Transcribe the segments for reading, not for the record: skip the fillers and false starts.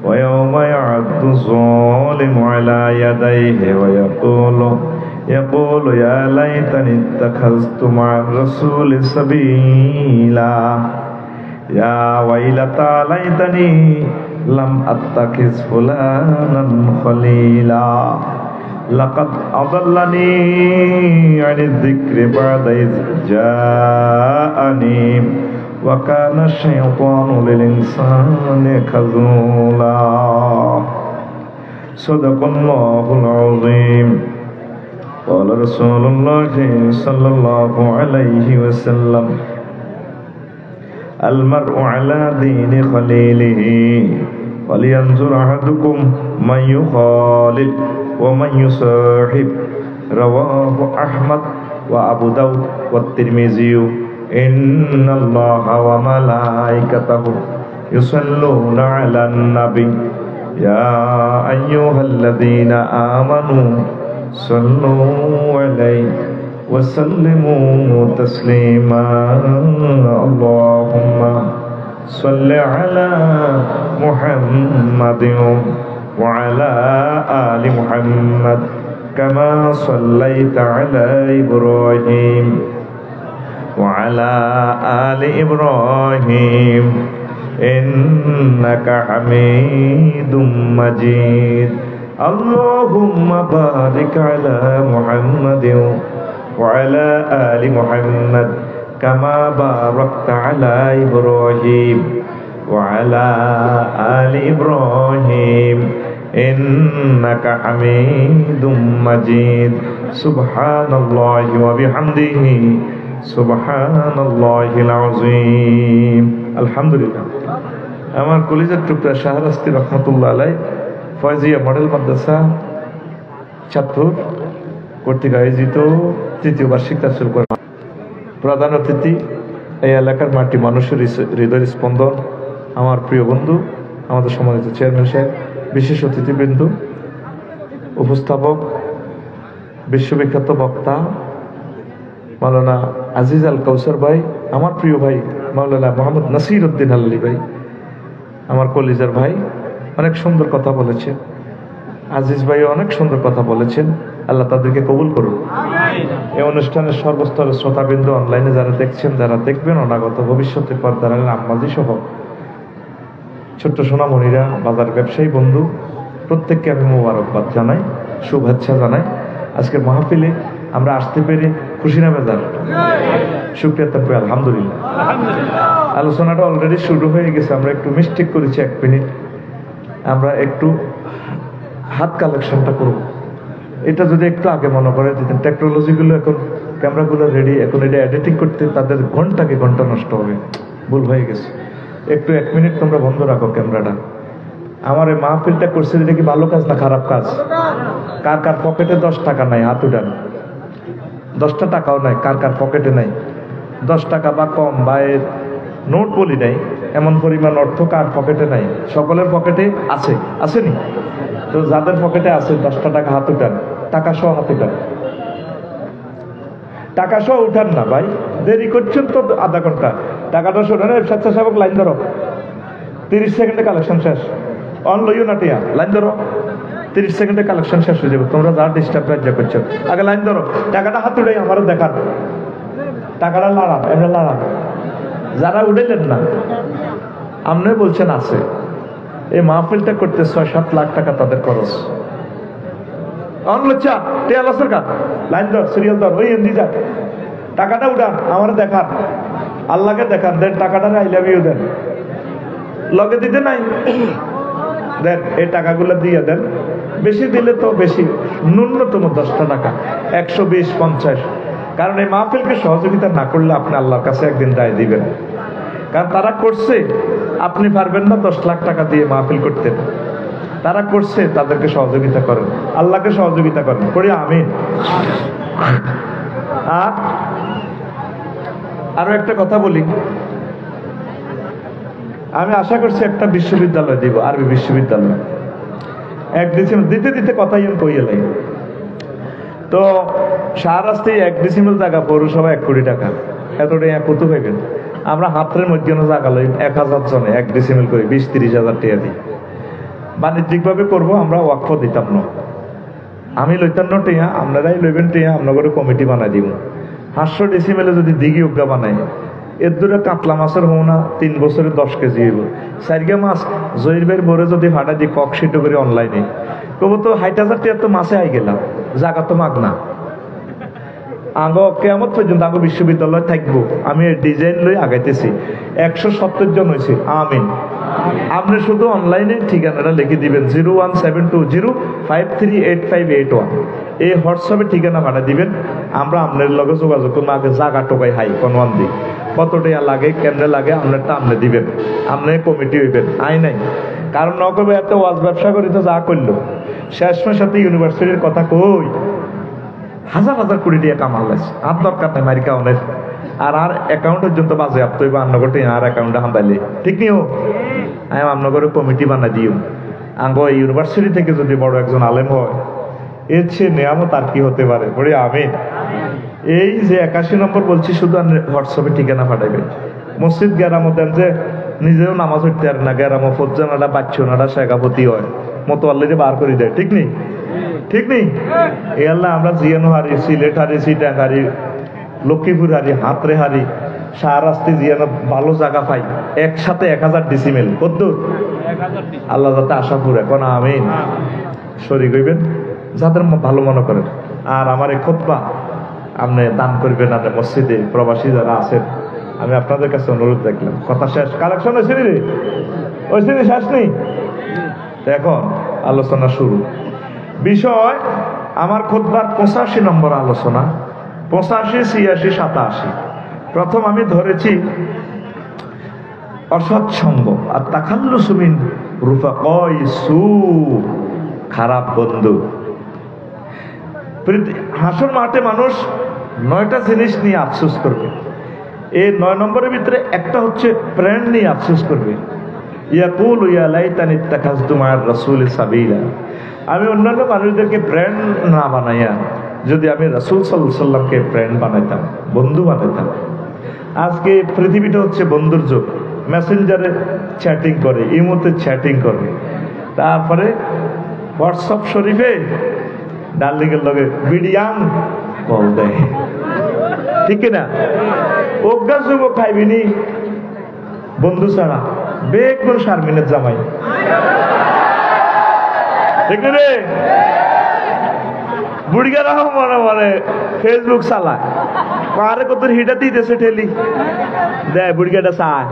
ويوم يعض الظالم على يديه يقول يا ليتني اتخذت مع الرسول سبيلا يا ويلتى ليتني لم أتخذ فلانا خليلا لقد أضلني عن الذكر بعد إذ جاءني وكان الشيطان للإنسان خذولا صدق الله العظيم قال رسول الله صلى الله عليه وسلم المرء على دين خليله فلينظر أحدكم من يخالل ومن يصاحب رواه أحمد وأبو داود والترمذي إن الله وملائكته يصلون على النبي يا أيها الذين آمنوا صلوا عليه وسلموا تسليما اللهم صل على محمد وعلى آل محمد كما صليت على إبراهيم وعلى آل إبراهيم إنك حميد مجيد اللهم بارك على محمد وعلى آل محمد كما باركت على إبراهيم وعلى آل إبراهيم إنك حميد مجيد سبحان الله وبحمده سبحان الله العظيم الحمد لله আমার কলিজার টুকরা শাহরাস্তি রহমতুল্লাহ আলাই ফয়জিয়া মডেল মাদ্রাসা চাঁদপুর কর্তৃক আয়োজিত তৃতীয় বার্ষিক তাফসীর কোরআন প্রধান অতিথি এই এলাকার মাটি মানুষের হৃদয়ের স্পন্দন আমার প্রিয় বন্ধু আমাদের সম্মানিত চেয়ারম্যান সাহেব বিশেষ অতিথিবৃন্দ উপস্থাপক বিশ্ববিখ্যাত বক্তা মাওলানা আজিজ আল কাউসার ভাই আমার প্রিয় ভাই মাওলানা মোহাম্মদ নাসির উদ্দিন আল্লি ভাই আমার কলিজার ভাই অনেক সুন্দর কথা বলেছেন আজিজ ভাই অনেক সুন্দর কথা বলেছেন আল্লাহ তাদেরকে কবুল করুন এই অনুষ্ঠানের সর্বস্তরের শ্রোতাবৃন্দ অনলাইনে যারা দেখছেন যারা দেখবেন অনাগত ভবিষ্যতে পর্দার আম্মাজি সহ ছোট্ট সোনামণিরা বাজার ব্যবসায়ী বন্ধু প্রত্যেককে আমি মোবারকবাদ জানাই শুভেচ্ছা জানাই আজকের মাহফিলে আমরা আসতে পেরে খুশি না বেজার শুকরিয়া তাকবীর আলহামদুলিল্লাহ আলোচনাটা অলরেডি শুরু হয়ে গেছে আমরা একটু মিস্টেক করেছি 1 মিনিট আমরা একটু হাত কালেকশনটা করব এটা যদি একটু আগে মনে করে দিতেন টেকনোলজিগুলো এখন ক্যামেরাগুলো রেডি এখন এটা এডিটিং করতে তাদের ঘন্টা নষ্ট হবে ভুল হয়ে গেছে একটু 1 মিনিট তোমরা বন্ধ রাখো ক্যামেরাটা আমার এই মাহফিলটা করছে এটা কি ভালো কাজ না খারাপ কাজ কার কার পকেটে 10 টাকা নাই হাত উঠান 10টা টাকাও নাই কার কার পকেটে নাই 10 টাকা বা কম বা এর নোট বলি নাই এমন পরিমাণ অর্থ কার পকেটে নাই সকলের পকেটে আছে আসেনি তো যাদের পকেটে আছে 10টা টাকা হাত উঠান টাকা সহ হাত উঠান টাকা সহ উঠান না ভাই দেরি করছেন তো আধা ঘন্টা টাকাটা শোনেন স্বেচ্ছাসেবক লাইন ধরো 30 সেকেন্ডে কালেকশন শেষ অন লইও না টিয়া লাইন ধরো 30 সেকেন্ডে কালেকশন শেষ হয়ে যাবে তোমরা যা ডিস্টার্ব রাজ্য করছো আগে লাইন ধরো টাকাটা হাত উঠাই আমারও দেখান টাকাটা লাড়ান এমনি লাড়ান যারা উঠেলেন না আপনি বলছেন আছে এই মাহফিলটা করতে 6-7 লাখ টাকা তাদের খরচ অনলচ্ছা টিয়া লসের কা লাইন ধর সিরিয়াল ধর ওই এমনি যা টাকাটা উঠান আমার দেখান আল্লাহকে দেখান দেন টাকাটা আই লাভ ইউ দেন লগে দিতে নাই দেন এই টাকাগুলো দিয়ে দেন বেশি দিলে তো বেশি ন্যূনতম 10টা টাকা 120-50 কারণ এই মাহফিলকে সহযোগিতা না করলে আপনি আল্লাহর কাছে একদিন দায় দিবেন কারণ তারা করছে আপনি পারবেন না 10 লাখ টাকা দিয়ে মাহফিল করতে তারা করছে তাদেরকে সহযোগিতা করেন আল্লাহকে সহযোগিতা করেন করি আমিন আরো একটা কথা বলি আমি আশা করছি একটা বিশ্ববিদ্যালয় দিব আরবি বিশ্ববিদ্যালয় 1 ডিসেম্বর দিতে দিতে কথাই আমি কইয়ে লাই তো শাহরাস্তি 1 ডিসেম্বর জায়গা পৌরসভা 1 কোটি টাকা এতটাই কত হয়ে গেল আমরা হাতের মধ্যে জায়গা লই 1000 জনে 1 ডিসেম্বর করে 20-30 হাজার টাকা দিই বাণিজ্যিকভাবে করব, আমরা ওয়াকফ দিতাম না। আমি লইতাম না টিয়া, আপনারাই লইবেন টিয়া, আপনাদের কমিটি বানাই দিব। 500 ডেসিমেলে যদি দিঘি উগা বানাই, এর দূরে কাতলা মাছের হো না 3 বছরে 10 কেজি হইব। 4 মাছ জহির ভাইয়ের বরে যদি ফাটা দিই কক সিটো করে অনলাইনে, কব তো 60,000 টাকা তো মাছে আই গেলাম, জায়গা তো মাগ না। আগ কেমন পর্যন্ত আগ বিশ্ববিদ্যালয় থাকবো, আমি ডিজাইন লই আগাইতেছি। 170 জন হয়েছে, আমিন। আপনি শুধু অনলাইনে ঠিকানাটা লিখে দিবেন 01720538581। এই হোয়াটসঅ্যাপে ঠিকানা পাঠা দিবেন, আমরা আপনার লগে যোগাযোগ করবো। আগে জায়গা টোকাই হাই কোন দি কত টাকা লাগে, কেমনে লাগে, আপনারটা আপনি দিবেন, আপনি কমিটি হইবেন। আই নাই কারণ নকবে এত ওয়াজ ব্যবসা করি তো যা করলো, শেষমের সাথে ইউনিভার্সিটির কথা কই 1000 কোটি টাকা কামাল লাগছে। আর দরকার নাই মারিকা অনেক, আর অ্যাকাউন্টের জন্য বাজে আপ তৈব আন্নগরটি আর অ্যাকাউন্টে হামদাইলে ঠিক নিও। আমি আপনার কমিটি বানাই দিও। আঙ্গ ইউনিভার্সিটি থেকে যদি বড় একজন আলেম হয়, এর চেয়ে নেয়ামত আর কি হতে পারে? বলি আমি এই যে 81 নম্বর বলছি, শুধু হোয়াটসঅ্যাপে ঠিকানা পাঠাইবেন। মসজিদ গেরামত দেন যে নিজেও নামাজ উঠতে আর না, গেরামো ফজ্জানাটা বাচ্চনাটা শেখাপতি হয়, মতো আল্লাহকে বার করে দেয়। ঠিক নেই? ঠিক নেই? এ আল্লাহ আমরা জিয়ানো হারি, সিলেট হারি, সিটাং হারি, লক্ষ্মীপুর হারি, হাতরে হারি, শাহরাস্তি জিয়ানো ভালো জায়গা পাই, একসাথে 1000 ডিসিমেল কদ্দুর আল্লাহ যাতে আশা পুরে কোন আমিন। শরীক হইবেন যাদের ভালো মনে করেন। আর আমার এই খুতবা আপনি দান করবেন, আপনার মসজিদে প্রবাসী যারা আছেন, আমি আপনাদের কাছে অনুরোধ দেখলাম। কথা শেষ, কালেকশন হয়েছে রে, হয়েছে শেষ নেই। এখন আলোচনা শুরু। বিষয় আমার খুতবার 85 নম্বর আলোচনা, 85, 86, 87। প্রথম আমি ধরেছি অসৎসঙ্গ আর তাখাল্লুসু মিন রুফাকাই সু, খারাপ বন্ধু। হাসর মাঠে মানুষ 9টা জিনিস নিয়ে আফসোস করবে। এই 9 নম্বরের ভিতরে একটা হচ্ছে প্রেম নিয়ে আফসোস করবে। ইয়াকুলু ইয়া লাইতানি ইত্তাখাযতু মা'আর রাসূলি সাবিলা। আমি অন্যান্য মানুষদেরকে ফ্রেন্ড না বানাইয়া যদি আমি রাসূল সাল্লাল্লাহু আলাইহি ওয়াসাল্লামকে ফ্রেন্ড বানাইতাম, বন্ধু বানাইতাম। আজকে পৃথিবীটা হচ্ছে বন্ধুর যুগ। মেসেঞ্জারে চ্যাটিং করে, ইমোতে চ্যাটিং করে, তারপরে হোয়াটসঅ্যাপ শরীফে ডার্লিংয়ের লগে ভিডিয়াং কল দেয়। ঠিক না? অজ্ঞা যুব খাইবিনি বন্ধু ছাড়া, বেগুন শারমিনের জামাই। ঠিক রে? বুড়িগারা মনে মনে ফেসবুক চালায়, আরে কত হিটা দিতেছে ঠেলি দেয়, বুড়িগাটা চায়।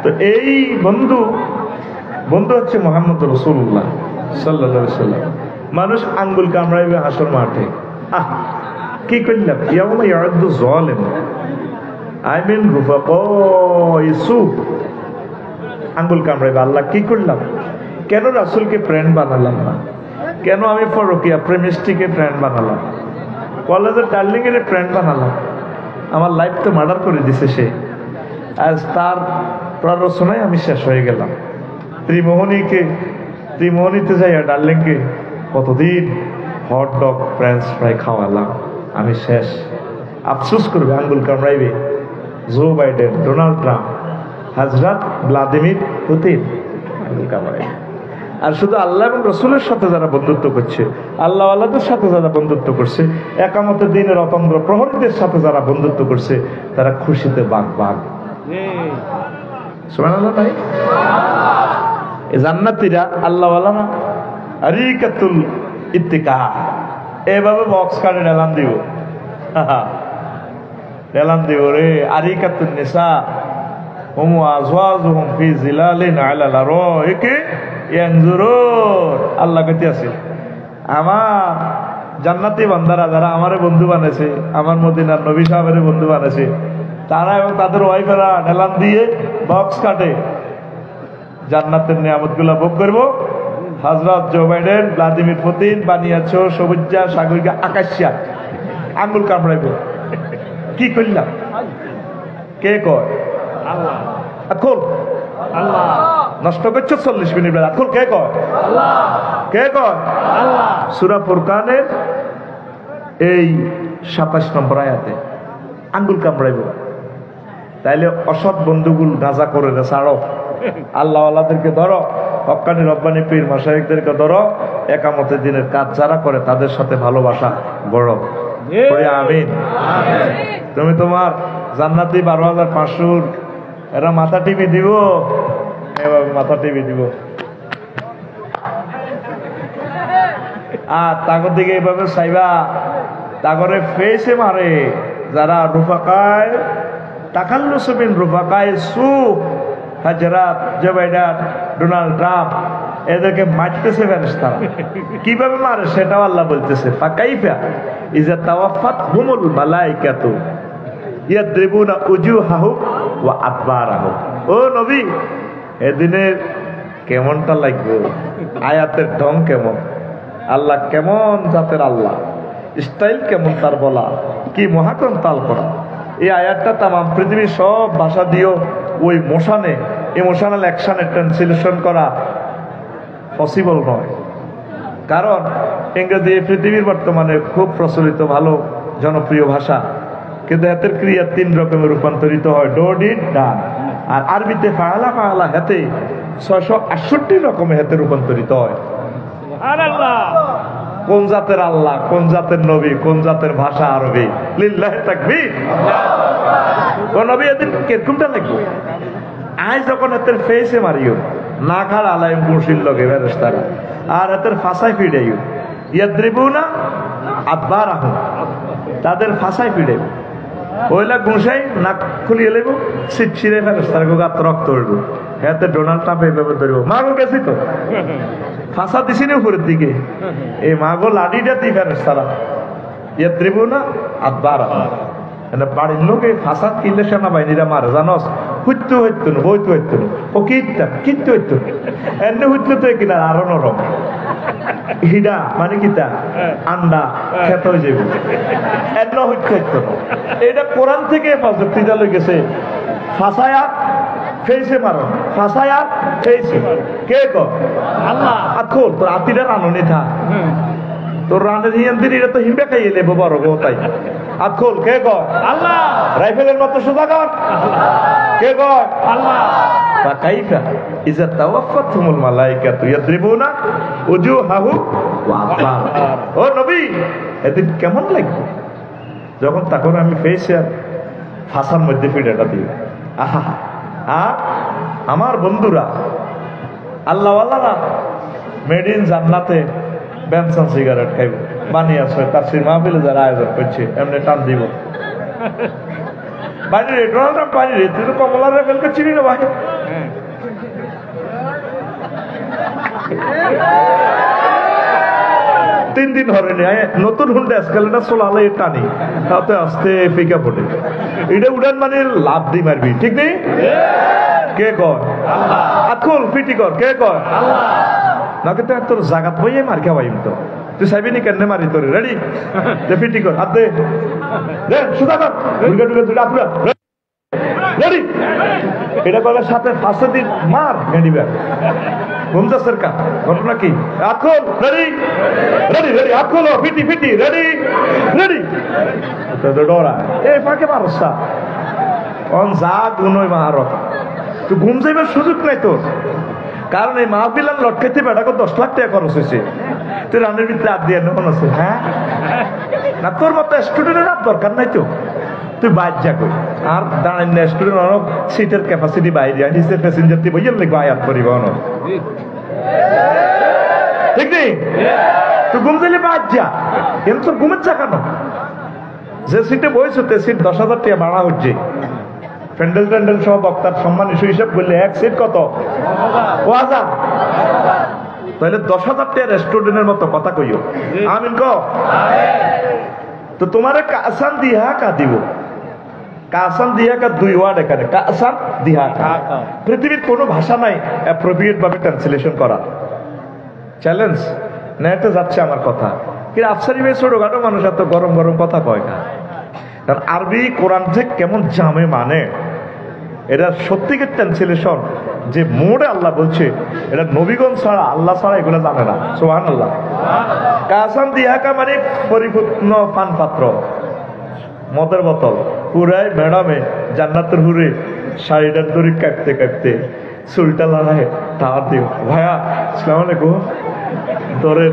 তো এই বন্ধু হচ্ছে মুহাম্মদ রাসূলুল্লাহ সাল্লাল্লাহু আলাইহি ওয়াসাল্লাম। মানুষ আঙ্গুল কামড়াইবে হাসর মাঠে, কি করলাম? ইয়াউমা ইয়াউদ্দু যালিম আই মিন রুফাকাই সু, আঙ্গুল কামড়াইবে। আল্লাহ কি করলাম? কেন রাসূলকে ফ্রেন্ড বানালাম না? কেন আমি পরকিয়া প্রেমিস্টিকে ফ্রেন্ড বানালাম? কলেজের ডার্লিং এর ফ্রেন্ড বানালাম? আমার লাইফ তো মার্ডার করে দিছে সে। আজ তার প্ররোচনায় আমি শেষ হয়ে গেলাম। ত্রিমোহনীতে যাইয়া ডার্লিংকে কতদিন হট ডগ ফ্রেঞ্চ ফ্রাই খাওয়ালাম, আমি শেষ। আফসোস করবে, আঙ্গুল কামড়াইবে জো বাইডেন, ডোনাল্ড ট্রাম্প, হযরত ভ্লাদিমির পুতিন, আঙ্গুল কামড়াইবে। আর শুধু আল্লাহ এবং রসুলের সাথে যারা বন্ধুত্ব করছে, আল্লাহ আল্লাহদের সাথে যারা বন্ধুত্ব করছে, একামতের দিনের অতন্দ্র প্রহরীদের সাথে যারা বন্ধুত্ব করছে, তারা খুশিতে বাগ বাগ। সুবহানাল্লাহ ভাই। এই জান্নাতীরা আল্লাহ ওয়ালারা আরিকাতুল ইত্তিকা, এভাবে বক্স কার্ডে এলান দিব, এলান দিব রে। আরিকাতুন নিসা হুম আজওয়াজুহুম ফি জিলালিন আলা লারাইকি ইয়ানজুরুন। আল্লাহ কইতে আছে, আমার জান্নাতি বান্দারা যারা আমারে বন্ধু বানাইছে, আমার মদিনার নবী সাহেবের বন্ধু বানাইছে, তারা এবং তাদের ওয়াইফেরা এলান দিয়ে বক্স কাটে জান্নাতের নিয়ামতগুলো ভোগ করবো। হযরত জো বাইডেন, ভ্লাদিমির পুতিন বানিয়েছো সবুজা সাগরিকা আকাশিয়া, আঙ্গুল কামড়াইব। কি করলাম? কে কয়? আল্লাহ। আকুল আল্লাহ। নষ্ট করছো 40 মিনিট বেলা, আকুল কে কয়? আল্লাহ। কে কয়? আল্লাহ। সূরা ফুরকানের এই 27 নম্বর আয়াতে আঙ্গুল কামড়াইব। তাইলে অসৎ বন্ধুগুলো গাঁজা করে না ছাড়ো, আল্লাহ আল্লাহদেরকে ধরো, হক্কানি রব্বানি পীর মাশায়েখদেরকে ধরো, একামতের দিনের কাজ যারা করে তাদের সাথে ভালোবাসা গড়ো। আমিন। তুমি তোমার জান্নাতি 12,500 এরা মাথা টিভি দিব, এভাবে মাথা টিভি দিব, আর তাগর দিকে এইভাবে চাইবা, তাগরে ফেসে মারে যারা রুফাকায় তাকাল্লুসবিন রুফাকায় সু হাজরাত জো বাইডেন ডোনাল্ড ট্রাম্প এদেরকে মারতেছে ফেরেশতারা। কিভাবে মারে সেটাও আল্লাহ বলতেছে, ফাকাইফা ইজা তাওয়াফাত হুমুল মালাইকাতু ইয়াদরিবুনা উজুহাহুম ওয়া আদবারাহুম। ও নবী, এদিনের কেমনটা লাগবে, আয়াতের ঢং কেমন, আল্লাহ কেমন জাতের আল্লাহ, স্টাইল কেমন তার বলা, কি মহাকরণ তাল করা। এই আয়াতটা তামাম পৃথিবীর সব ভাষা দিয়েও ওই মোশানে ইমোশনাল অ্যাকশনে ট্রান্সলেশন করা পসিবল নয়। কারণ ইংরেজি পৃথিবীর বর্তমানে খুব প্রচলিত ভালো জনপ্রিয় ভাষা, কিন্তু হাতের ক্রিয়া 3 রকমের রূপান্তরিত হয়, ডো ডিড ডান। আর আরবিতে ফাআলা ফাআলা হাতে 668 রকমের হাতে রূপান্তরিত হয়। কোন জাতের আল্লাহ, কোন জাতের নবী, কোন জাতের ভাষা আরবি, লিল্লাহি তাকবীর। ও নবী এদিন কিরকমটা লাগবে, আজ যখন হাতের ফেসে মারিও না খাড় আলাইম মুর্শিদ লগে ফেরেশতারা, আর হাতের ফাঁসাই ফিডাইও ইয়াদরিবুনা আদবারাহুম, তাদের ফাঁসাই ফিডাইব, ওইলা গুঁসাই নাক খুলিয়ে লেব, ছিটছিড়ে ফেরেশতারা গাত রক্ত উঠব, হাতে ডোনাল্ড ট্রাম্প এইভাবে ধরব, মাগো গেছি তো ফাঁসা দিছি না উপরের দিকে, এই মাগো লাঠিটা দিই ফেরেশতারা ইয়াদরিবুনা আদবারাহুম। বাড়ির লোকে ফাঁসাদ কিনলে সেনাবাহিনীরা মারে জানস, হুইতো হইতো না, বইতো হইতো না, ও কিনতাম কিন্তু হইতো এমনি হুইতলে তো কিনা আরো নরম হিডা মানে কিতা আন্ডা খেত হয়ে যাবে, এমন হইতে হইতো না। এটা কোরআন থেকে প্রযুক্তিটা লই গেছে, ফাঁসায়া ফেসে মারো, ফাঁসায়া ফেসে কে কর আল্লাহ। আখোল তোর আতিরা রাননি থা, তোর রানের হিয়ান্দিন এটা তো হিমবে খাইয়ে নেবো বড় গো, তাই আখোল কে কর আল্লাহ। রাইফেলের মতো সোজা কর কে কর আল্লাহ। ফাকাইফা ইজা তাওয়াফাতহুমুল মালাইকাতু ইয়াদরিবুনা উজুহাহুম ওয়া আদবারহুম। ও নবী, এদিন কেমন লাগবে যখন তখন আমি ফেসে ফাঁসার মধ্যে ফিডাটা দিই। আহা, আর আমার বন্ধুরা আল্লাহ আল্লাহ মেড ইন জান্নাতে বেনসন সিগারেট খাইব বানিয়ে আসবে, তার সিনেমা ফেলে যারা আয়োজন করছে এমনি টান দিব বাইরে ডোনাল্ড ট্রাম্প বাইরে, তুই তো কমলার রেফেলকে চিনি না ভাই, 3 দিন হরেনি নতুন হুন্ডা এসকালেটার চলালে টানি তাতে আসতে ফিকা পড়ে, এটা উড়ান মানে লাভ দি মারবি, ঠিক নেই কে কয় আকুল ফিটি কর কে কয় না, কিন্তু তোর জাগাত বইয়ে মার খাওয়াইম তো, তুই চাইবি নি কেন মারি তোর রেডি ফিটি কর হাত দে সুদা কর দুর্গা দুর্গা দুর্গা আপুরা রেডি, এটা করলে সাথে ফাঁসে দিন মার গেঁড়িবে ঘুমজাসের কা ঘটনা কি আকুল রেডি রেডি রেডি আকুল ফিটি ফিটি রেডি রেডি ডরা এই ফাঁকে মারসা অন যা গুনই মারত তুই ঘুম যাইবার সুযোগ নাই তোর, কারণ এই মাহফিলার লটকাইতে বেটাকে 10 লাখ টাকা খরচ হয়েছে, তুই রানের ভিতরে হাত দিয়ে মনে আছে হ্যাঁ না, তোর মতো স্টুডেন্টের আর দরকার নাই তো, তুই বাইর যা কই আর দাঁড়াই না স্টুডেন্ট অনেক সিটের ক্যাপাসিটি বাইরে নিচে প্যাসেঞ্জার দিয়ে বইয়ের লিখবো আয়াত পরিবহন, ঠিক নেই তুই ঘুম দিলে বাইর যা, কিন্তু তোর ঘুমের চা কেন, যে সিটে বইছো তে সিট 10,000 টাকা ভাড়া হচ্ছে, প্যান্ডেল ট্যান্ডেল সহ বক্তার সম্মান ইস্যু হিসাব করলে এক সিট কত 1000, তাহলে 10,000 টাকা রেস্টুরেন্টের মতো কথা কইও আমিন ক। তো তোমার কাসান দিহা কা দিব, কাসান দিহা কা 2 ওয়ার্ড এখানে, কাসান দিহা কা, পৃথিবীর কোনো ভাষা নাই অ্যাপ্রোপ্রিয়েট ভাবে ট্রান্সলেশন করা, চ্যালেঞ্জ নেটে যাচ্ছে আমার কথা, কিন্তু আফসারি ভাই ছোটখাটো মানুষ এত গরম গরম কথা কয় না, কারণ আরবি কোরআন যে কেমন জামে মানে এটা সত্যিকার ট্রান্সলেশন যে মোড়ে আল্লাহ বলছে এটা নবীগণ ছাড়া আল্লাহ ছাড়া এগুলো জানে না, সুবহানাল্লাহ। কাসাম দিহাকা মানে পরিপূর্ণ পান পাত্র, মদের বোতল পুরাই ম্যাডামে জান্নাতের হুরে শাড়িটার দড়ি কাটতে কাটতে চুলটা লাগায় তার দিও ভাইয়া আসসালামু আলাইকুম তোরে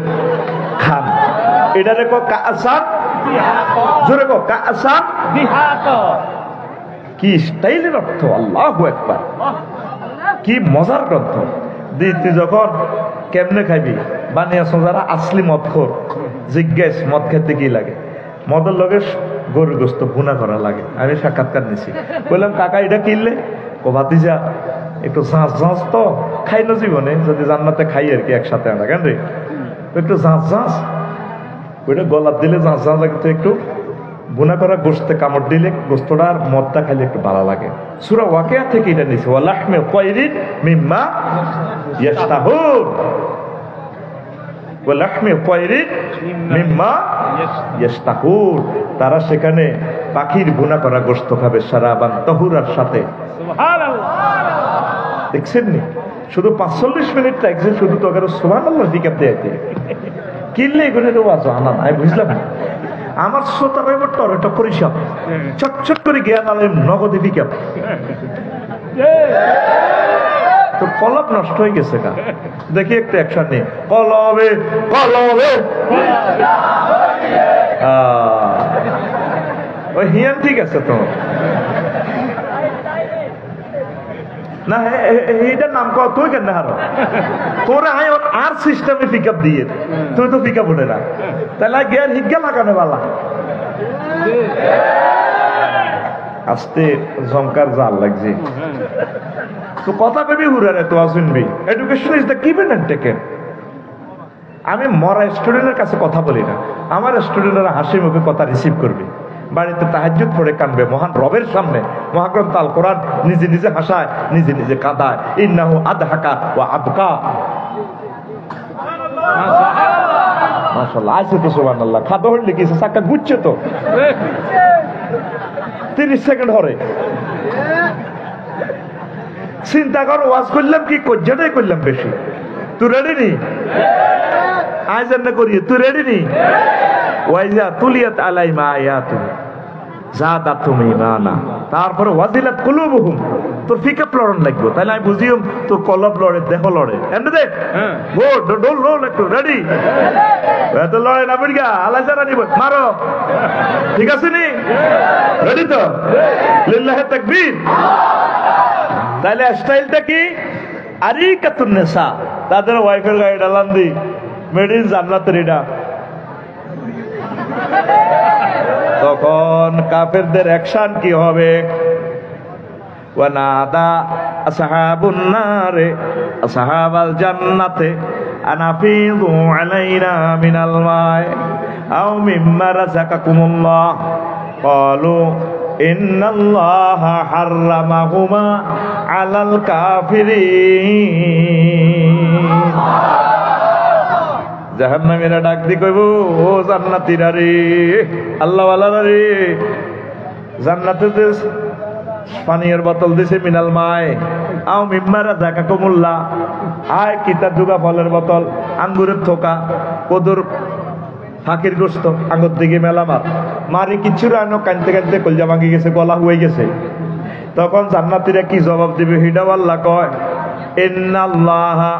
খান এটা রেখো কাসান জোরে কো কাসান কি স্টাইলের অর্থ আল্লাহু আকবার কি মজার গ্রন্থ তুই যখন কেমনে খাইবি বানিয়াছো যারা আসলি মদখোর জিজ্ঞেস মদ খেতে কি লাগে মদের লগে গরুর গোস্ত ভুনা করা লাগে আমি সাক্ষাৎকার নিছি বললাম কাকা এটা কিনলে ও ভাতিজা একটু ঝাঁস ঝাঁস তো খাই না জীবনে যদি জান্নাতে খাই আর কি একসাথে আনা কেন রে একটু ঝাঁস ঝাঁস ওইটা গলার দিলে ঝাঁস ঝাঁস লাগে তো একটু বুনা করা গোস্তে কামড় দিলে গোস্তটা আর মদটা খাইলে একটু ভালো লাগে সূরা ওয়াকিয়া থেকে এটা নিছে ওয়ালাহমে তায়রিন মিম্মা ইয়াশতাহুন ওয়ালাহমে তায়রিন মিম্মা ইয়াশতাহুন তারা সেখানে পাখির বুনা করা গোস্ত খাবে সারাবান তাহুরার সাথে সুবহানাল্লাহ দেখছেন নি শুধু 45 মিনিট লাগছে শুধু তো আগে সুবহানাল্লাহ জিকির দিতে কিনলে এগুলো ওয়াজ আনা আমি বুঝলাম না আমার শ্রোতারা এবার টরেটা পরিষদ চটচট করে জ্ঞান আলেম নগদে বিজ্ঞাপ তো কলব নষ্ট হয়ে গেছে কা দেখি একটা অ্যাকশন নেই কলবে কলবে ওই হিয়ান ঠিক আছে তো না এইটার নাম কর তুই কেন হারো তোরা আর সিস্টেমে পিক আপ দিয়ে তুই তো পিক আপ উঠে না তাহলে জ্ঞান হিজ্ঞা লাগানো বালা আস্তে ঝংকার জাল লাগছে তো কথা ভেবে হুরারে তো শুনবি education is the given and taken আমি মরা স্টুডেন্টের কাছে কথা বলি না আমার স্টুডেন্টরা হাসি মুখে কথা রিসিভ করবে বাড়িতে তাহাজ্জুদ পড়ে কানবে মহান রবের সামনে মহাগ্রন্থ আল কোরআন নিজে নিজে হাসায় নিজে নিজে কাঁদায় ইন্নাহু আদহাকা ওয়া আবকা মাশাআল্লাহ আছে তো সুবহানাল্লাহ খাদা হল লিখেছে সাক্কা গুচ্ছে তো 30 সেকেন্ড হরে চিন্তা কর ওয়াজ করলাম কি কজ্জাটাই করলাম বেশি তুই রেডি নি আজ না করিয়ে তুই রেডি নি ওয়াইজা তুলিয়াত আলাইমা আয়াতু জাদাতুম ঈমানা তারপরে ওয়াজিলাত কুলুবুহুম তোর পিকআপ লড়ন লাগবে তাহলে আমি বুঝিও তোর কলব লড়ে দেহ লড়ে এমনি দে গো ডোল রোল একটু রেডি এত লড়ে না বিড়গা আল্লাহ জানা নিব মারো ঠিক আছে নি রেডি তো লিল্লাহি তাকবীর তাহলে স্টাইলটা কি আরিকাতুন নিসা তাদের ওয়াইফের গায়ে ডালান দি মেড ইন জান্নাতের এটা তখন কাফেরদের অ্যাকশন কি হবে ওয়ানাদা আসহাবুন নারে আসহাবাল জান্নাতে আনাফিযু আলাইনা মিনাল মাই আও মিম্মা রাযাকাকুমুল্লাহ ক্বালু ইন্নাল্লাহা হাররামাহুমা আলাল কাফিরিন জাহান্নামীরা ডাক দি কইব ও জান্নাতীরা রে আল্লাহ ওয়ালারা রে জান্নাতে পানির বোতল দিছে মিনাল মাই আও মিম্মা রাযাকাকুমুল্লাহ আয় কিতা দুগা ফলের বোতল আঙ্গুরের থোকা কদুর ফাঁকির গোস্ত আঙ্গুর দিকে মেলা মারি কিচ্ছু রানো কানতে কানতে কলজা ভাঙি গেছে গলা হয়ে গেছে তখন জান্নাতীরা কি জবাব দিবে হিডা আল্লাহ কয় ইন্নাল্লাহা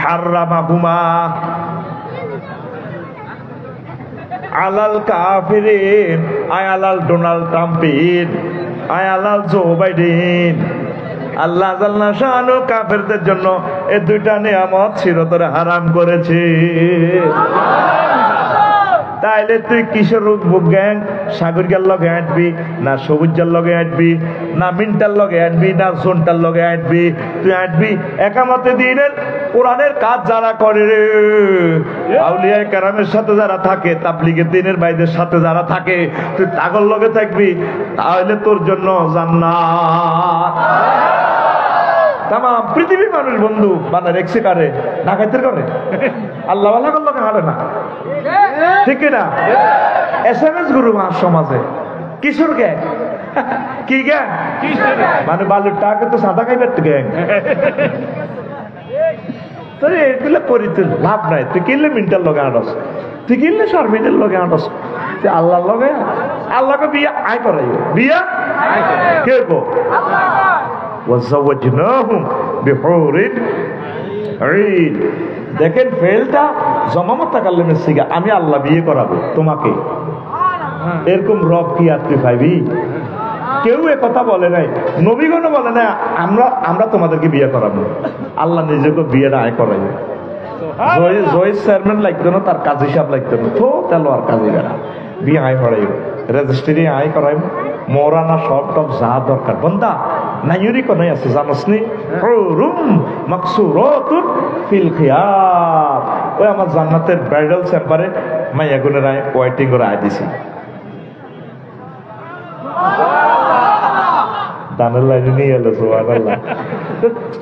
হাররামাহুমা আলাল কাফিরিন আয় আলাল ডোনাল্ড ট্রাম্পিন আয় আলাল জো বাইডেন আল্লাহ জাল্লা শানু কাফেরদের জন্য এই দুইটা নিয়ামত চিরতরে হারাম করেছে তাইলে তুই কিশোর গ্যাং সাগরিকার লগে আঁটবি না সবুজের লগে আঁটবি না মিন্টার লগে আঁটবি না জোনটার লগে আঁটবি তুই আঁটবি একামতে দিনের কোরআনের কাজ যারা করে রে আউলিয়া কেরামের সাথে যারা থাকে তাবলীগের দিনের ভাইদের সাথে যারা থাকে তুই তাগর লগে থাকবি তাহলে তোর জন্য জান্নাত তাম পৃথিবীর মানুষ বন্ধু বানা রেখছে কারে ডাকাইতের করে আল্লাহ ওয়ালা করলো হারে না ঠিক না SMS গুরু মার সমাজে কিশোর গ্যাং কি গ্যাং মানে বালুর টাকা তো সাদা খাইবার গ্যাং তোর এগুলো করি তুই লাভ নাই তুই কিনলে মিন্টার লগে আনস তুই কিনলে শর্মিনের লগে আনস তুই আল্লাহর লগে আল্লাহকে বিয়ে আয় করাই, বিয়া কে গো? ওয়াজাওয়াজনাহুম বিহুরিন ঈন। দেখেন ফেলটা জমামত তাকাল্লুমের সিগা, আমি আল্লাহ বিয়ে করাবো তোমাকে। এরকম রব কি আর তুই পাইবি? কেউ এ কথা বলে নাই, নবীগণও বলে না আমরা তোমাদেরকে বিয়ে করাবো। আল্লাহ নিজেকে বিয়ের আয় করাই। জয় চেয়ারম্যান লাগতো না, তার কাজী সাহেব লাগতো না, তো তেলোয়ার কাজী বেড়া বিয়ে আয় করাই, রেজিস্ট্রি আয় করাই, মরানা সব টপ যা দরকার বন্দা নাইরি কোনাই আছে জানোস নি? হুরুম মাকসুরাতুন ফিল খিয়াম। ওই আমার জান্নাতের ব্রাইডাল চেম্বারে মাইয়া গুনের আয় ওয়েটিং করে আয় দিছি। দানের লাইনে নিয়ে এলো সুবহানাল্লাহ।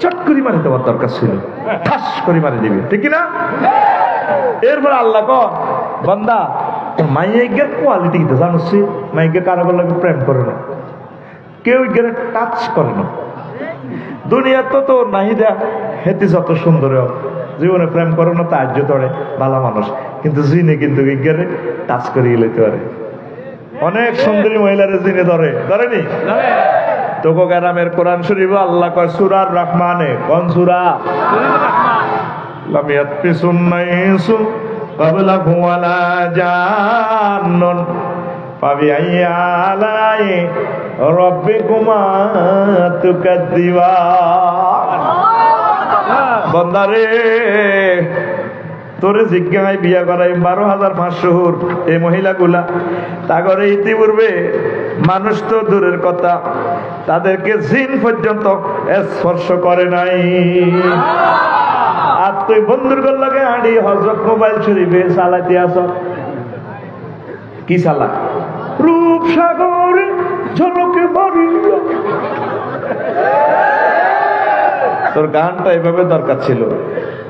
চট করে মারি তোমার দরকার ছিল, ঠাস করে মারি দিবি, ঠিক না? এরপর আল্লাহ ক বান্দা মাইয়ের কোয়ালিটি কি জানোস? মাইয়ের কারো লাগে প্রেম করে না, কেউ গেলে টাচ করে না। দুনিয়া তো নাহিদা হেতি যত সুন্দর জীবনে প্রেম করে না, তার্য ধরে ভালো মানুষ, কিন্তু জিনে কিন্তু গেলে টাচ করিয়ে লইতে পারে। অনেক সুন্দরী মহিলারে জিনে ধরেনি? তোকে গ্রামের কোরআন শরীফ আল্লাহ কয় সূরা রহমানে, কোন সূরা? লাম ইয়াতফিসুন নাইসু ক্বাবলাহু ওয়ালা জান্নুন ফাবিআইয়ি আলাই রাব্বিকুমা তুকাদ্দিবান। বান্দারে তোরে জিজ্ঞায় বিয়া করাই 12,500 এই মহিলাগুলা তাগরে ইতিপূর্বে মানুষ তো দূরের কথা, তাদেরকে জিন পর্যন্ত স্পর্শ করে নাই। আর তুই বন্ধুর লগে আড়ি হযরত মোবাইল শরীফে চালাইতে আস, কি চালা? রূপসাগরে ঝলকে মারিয়া। তোর গানটা এভাবে দরকার ছিল,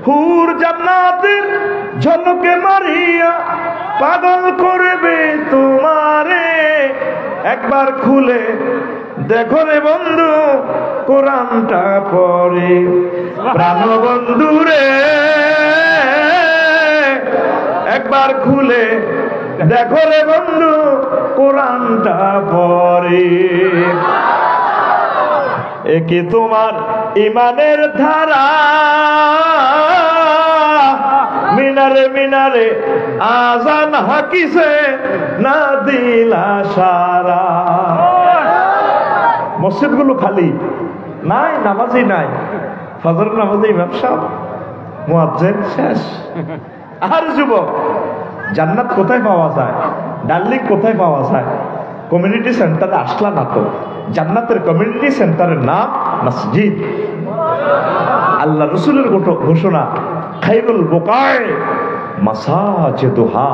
হুর জান্নাতের ঝলকে মারিয়া পাগল করবে তোমারে। একবার খুলে দেখো রে বন্ধু কোরআনটা পড়ে, প্রাণ বন্ধু রে একবার খুলে দেখো রে বন্ধু কোরআনটা পড়ে। একে তোমার ইমানের ধারা, মিনারে মিনারে আজান হাকিছে না দিলা সারা। মসজিদ গুলো খালি নাই, নামাজি নাই, ফজর নামাজে ইমাম সাহেব মুয়াজ্জিন শেষ। আর যুবক জান্নাত কোথায় পাওয়া যায়, ডার্লিং কোথায় পাওয়া যায়? কমিউনিটি সেন্টারে আসলা না তো? জান্নাতের কমিউনিটি সেন্টারের নাম মসজিদ। আল্লাহ রসুলের ঘোষণা, খায়রুল বুকায় মাসাজিদুহা।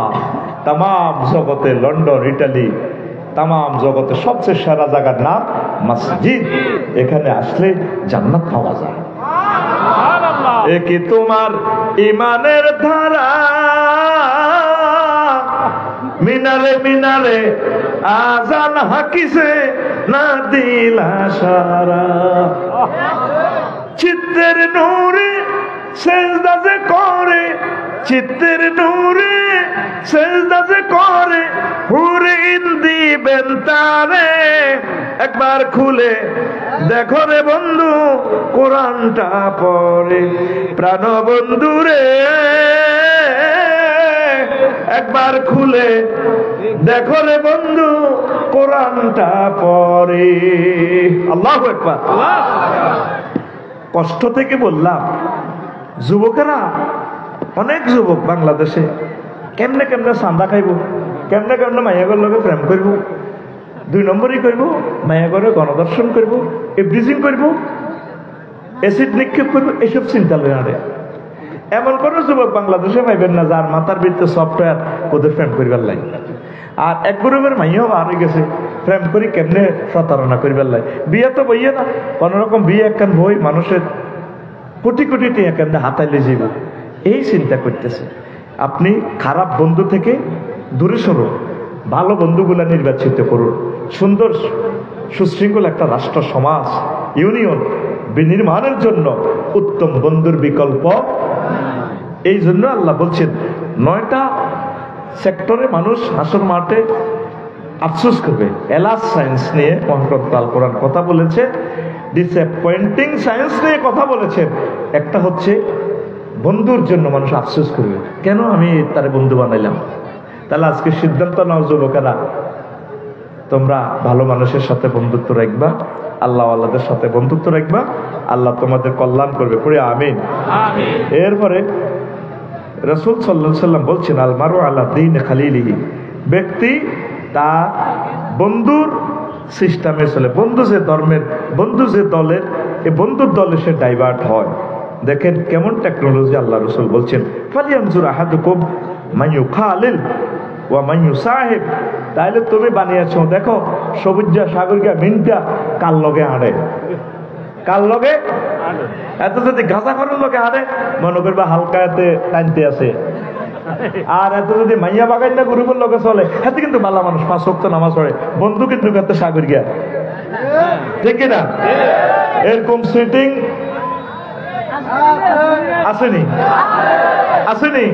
তামাম জগতে, লন্ডন, ইটালি, তামাম জগতে সবচেয়ে সেরা জায়গার নাম মসজিদ। এখানে আসলে জান্নাত পাওয়া যায়। একে তোমার ইমানের ধারা, মিনারে মিনারে আজান হাকিছে না দিলা সারা। চিত্তের নূরে সেজদা যে করে, চিত্তের নূরে সেজদা যে করে, হুরে দিবেন তারে। একবার খুলে দেখো রে বন্ধু কোরআনটা পড়ে, প্রাণ বন্ধু রে একবার খুলে দেখো রে বন্ধু কোরআনটা পড়ে। আল্লাহু আকবার। কষ্ট থেকে বললাম, যুবকেরা, অনেক যুবক বাংলাদেশে কেমনে কেমনে চান্দা খাইব, কেমনে কেমনে মাইয়াগর লগে প্রেম করব, 2 নম্বরই করব, মাইয়াগরে গণদর্শন করব, এভরিথিং করব, অ্যাসিড নিক্ষেপ করব, এসব চিন্তা লই আরে। এমন কোনো যুবক বাংলাদেশে পাইবেন না যার মাথার ভিতরে সফটওয়্যার ওদের প্রেম করিবার লাই। আর এক গ্রুপের মাইয়াও বার হয়ে গেছে প্রেম করি কেমনে প্রতারণা করিবার লাই। বিয়ে তো বইয়ে না, কোনোরকম বিয়ে একখান বই মানুষের কোটি কোটি টাকা কেমনে হাতাইলে যাব, এই চিন্তা করতেছে। আপনি খারাপ বন্ধু থেকে দূরে সরুন, ভালো বন্ধুগুলা নির্বাচিত করুন। সুন্দর সুশৃঙ্খল একটা রাষ্ট্র, সমাজ, ইউনিয়ন বিনির্মাণের জন্য উত্তম বন্ধুর বিকল্প। এই জন্য আল্লাহ বলছেন 9টা সেক্টরে মানুষ হাসর মাঠে আফসোস করবে। এলাস সায়েন্স নিয়ে মহাগ্রন্থ আল কোরআন কথা বলেছে, ডিসঅ্যাপয়েন্টিং সায়েন্স নিয়ে কথা বলেছেন। একটা হচ্ছে বন্ধুর জন্য মানুষ আফসোস করবে, কেন আমি তারে বন্ধু বানাইলাম। তাহলে আজকে সিদ্ধান্ত নাও যুবকেরা, তোমরা ভালো মানুষের সাথে বন্ধুত্ব রাখবা, আল্লাহ আল্লাহদের সাথে বন্ধুত্ব রাখবা, আল্লাহ তোমাদের কল্যাণ করবে। পড়ে আমিন। এরপরে রাসূল সাল্লাল্লাহু আলাইহি সাল্লাম বলছেন, আল মারু আলা দীনি খালিলিহি, ব্যক্তি তার বন্ধুর সিস্টেমে চলে। বন্ধু যে ধর্মের, বন্ধু যে দলের, এই বন্ধুর দলে সে ডাইভার্ট হয়। দেখেন কেমন টেকনোলজি। আল্লাহ রাসূল বলছেন, ফালিয়ানজুর আহাদুকুম মান ইউখালিল ওয়া মান ইউসাহিব। তাইলে তুমি বানিয়েছো, দেখো সবুজা সাগরিকা মিনটা কার লগে আড়ে, কার লগে। এত যদি গাঁজা করার লগে আড়ে, মনে করবে হালকা এতে টানতে আছে। আর এত যদি মাইয়া বাগান না গ্রুপের লগে চলে, এতে কিন্তু ভালো মানুষ, 5 ওয়াক্ত নামাজ পড়ে, বন্ধু কিন্তু এত সাগরিকা, ঠিক না? এরকম সিটিং আসেনি, আসেনি?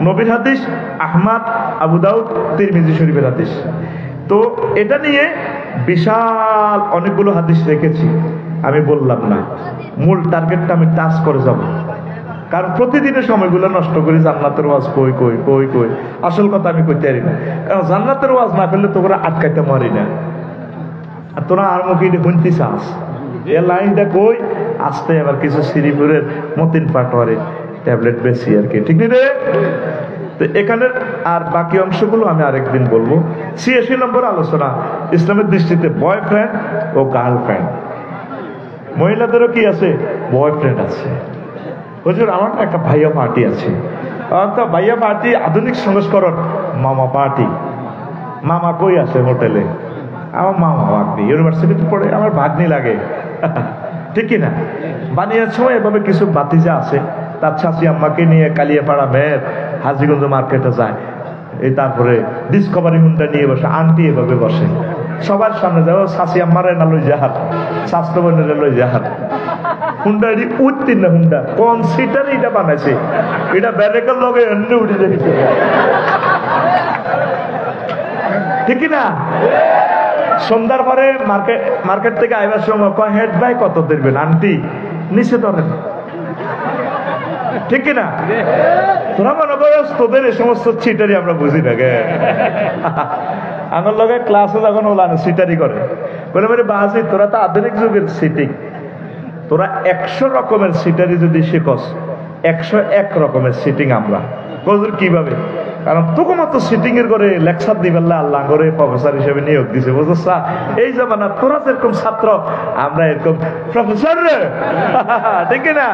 নবীর হাদিস, আহমদ, আবু দাউদ, তিরমিজি শরীফের হাদিস। তো এটা নিয়ে বিশাল অনেকগুলো হাদিস রেখেছি, আমি বললাম না। মূল টার্গেটটা আমি টাচ করে যাব, কারণ প্রতিদিনের সময়গুলো নষ্ট করি জান্নাতের ওয়াজ কই কই কই কই। আসল কথা আমি কইতে পারি না, কারণ জান্নাতের ওয়াজ না করলে তোরা আটকাইতে পারি না। আর তোরা আর মুখে শুনতে চাস, এ লাইনটা কই আসতে আবার কিছু শ্রীপুরের মতিন পাটোয়ারে ট্যাবলেট বেশি আর কি, ঠিক নেই রে? তো এখানের আর বাকি অংশগুলো আমি আরেকদিন বলবো। 86 নম্বর আলোচনা, ইসলামের দৃষ্টিতে বয়ফ্রেন্ড ও গার্লফ্রেন্ড। মহিলাদেরও কি আছে? বয়ফ্রেন্ড আছে। হুজুর আমার একটা ভাইয়া পার্টি আছে, ভাইয়া পার্টি আধুনিক সংস্করণ, মামা পার্টি। মামা কই আছে? হোটেলে। আমার মামা ভাগ্নি ইউনিভার্সিটিতে পড়ে, আমার ভাগ্নি লাগে, ঠিক কিনা? বানিয়ার সময় এভাবে কিছু বাতিজা আছে, তার চাচি আম্মাকে নিয়ে কালিয়াপাড়া মেয়ের হাজিগঞ্জ মার্কেটে যায়, এই তারপরে ডিসকভারি হুন্ডা নিয়ে বসে, আন্টি এভাবে বসে সবার সামনে, যাও চাচি আম্মারে না লই যাহার, স্বাস্থ্য বোনের লই যাহার। হুন্ডা এটি উঠতিন না, হুন্ডা কোন সিটার এটা বানাইছে, এটা ব্যারেকের লগে এমনি উঠে দেখেছে, ঠিক না? সন্ধ্যার পরে মার্কেট থেকে আইবার সময় কয়, হেড ভাই কত দেবেন? আন্টি নিচে ধরেন, ঠিক কিনা? তোরা মনে করস তোদের এই সমস্ত চিটারি আমরা বুঝি না গে। আমার লগে ক্লাসে যখন ওলানো সিটারি করে, বলে বলে বাজি তোরা তো আধুনিক যুগের সিটিং, তোরা 100 রকমের সিটারি যদি শিখস, 101 রকমের সিটিং আমরা। হুজুর কিভাবে? কারণ তোকে মাত্র সিটিং এর করে লেকচার দিবে আল্লাহ করে প্রফেসর হিসেবে নিয়োগ দিছে, বুঝছ? এই জামানা তোরা যেরকম ছাত্র, আমরা এরকম প্রফেসর, ঠিক না?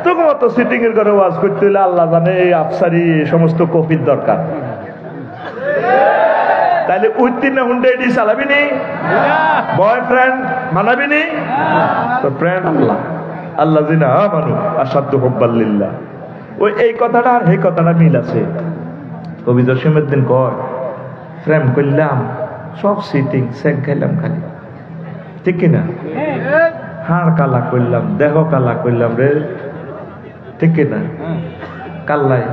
তোকে মাত্র সিটিং এর করে ওয়াজ করতে হলে আল্লাহ জানে এই আফসারি সমস্ত কপির দরকার। তাহলে উত্তীর্ণ হুন্ডে এটি চালাবি নি? বয়ফ্রেন্ড মানাবি নি? তো ফ্রেন্ড আল্লাহ, আল্লাহ জিনা মানু আসাধ্য হব্বাল্লিল্লাহ। ওই এই কথাটা আর এই কথাটা মিল আছে। কবি জসিমউদ্দিন কয়, প্রেম করলাম সব সিটিং সেক খাইলাম খালি, ঠিক কিনা? হাড় কালা করলাম, দেহ কালা করলাম রে, ঠিক কিনা? কাল্লাই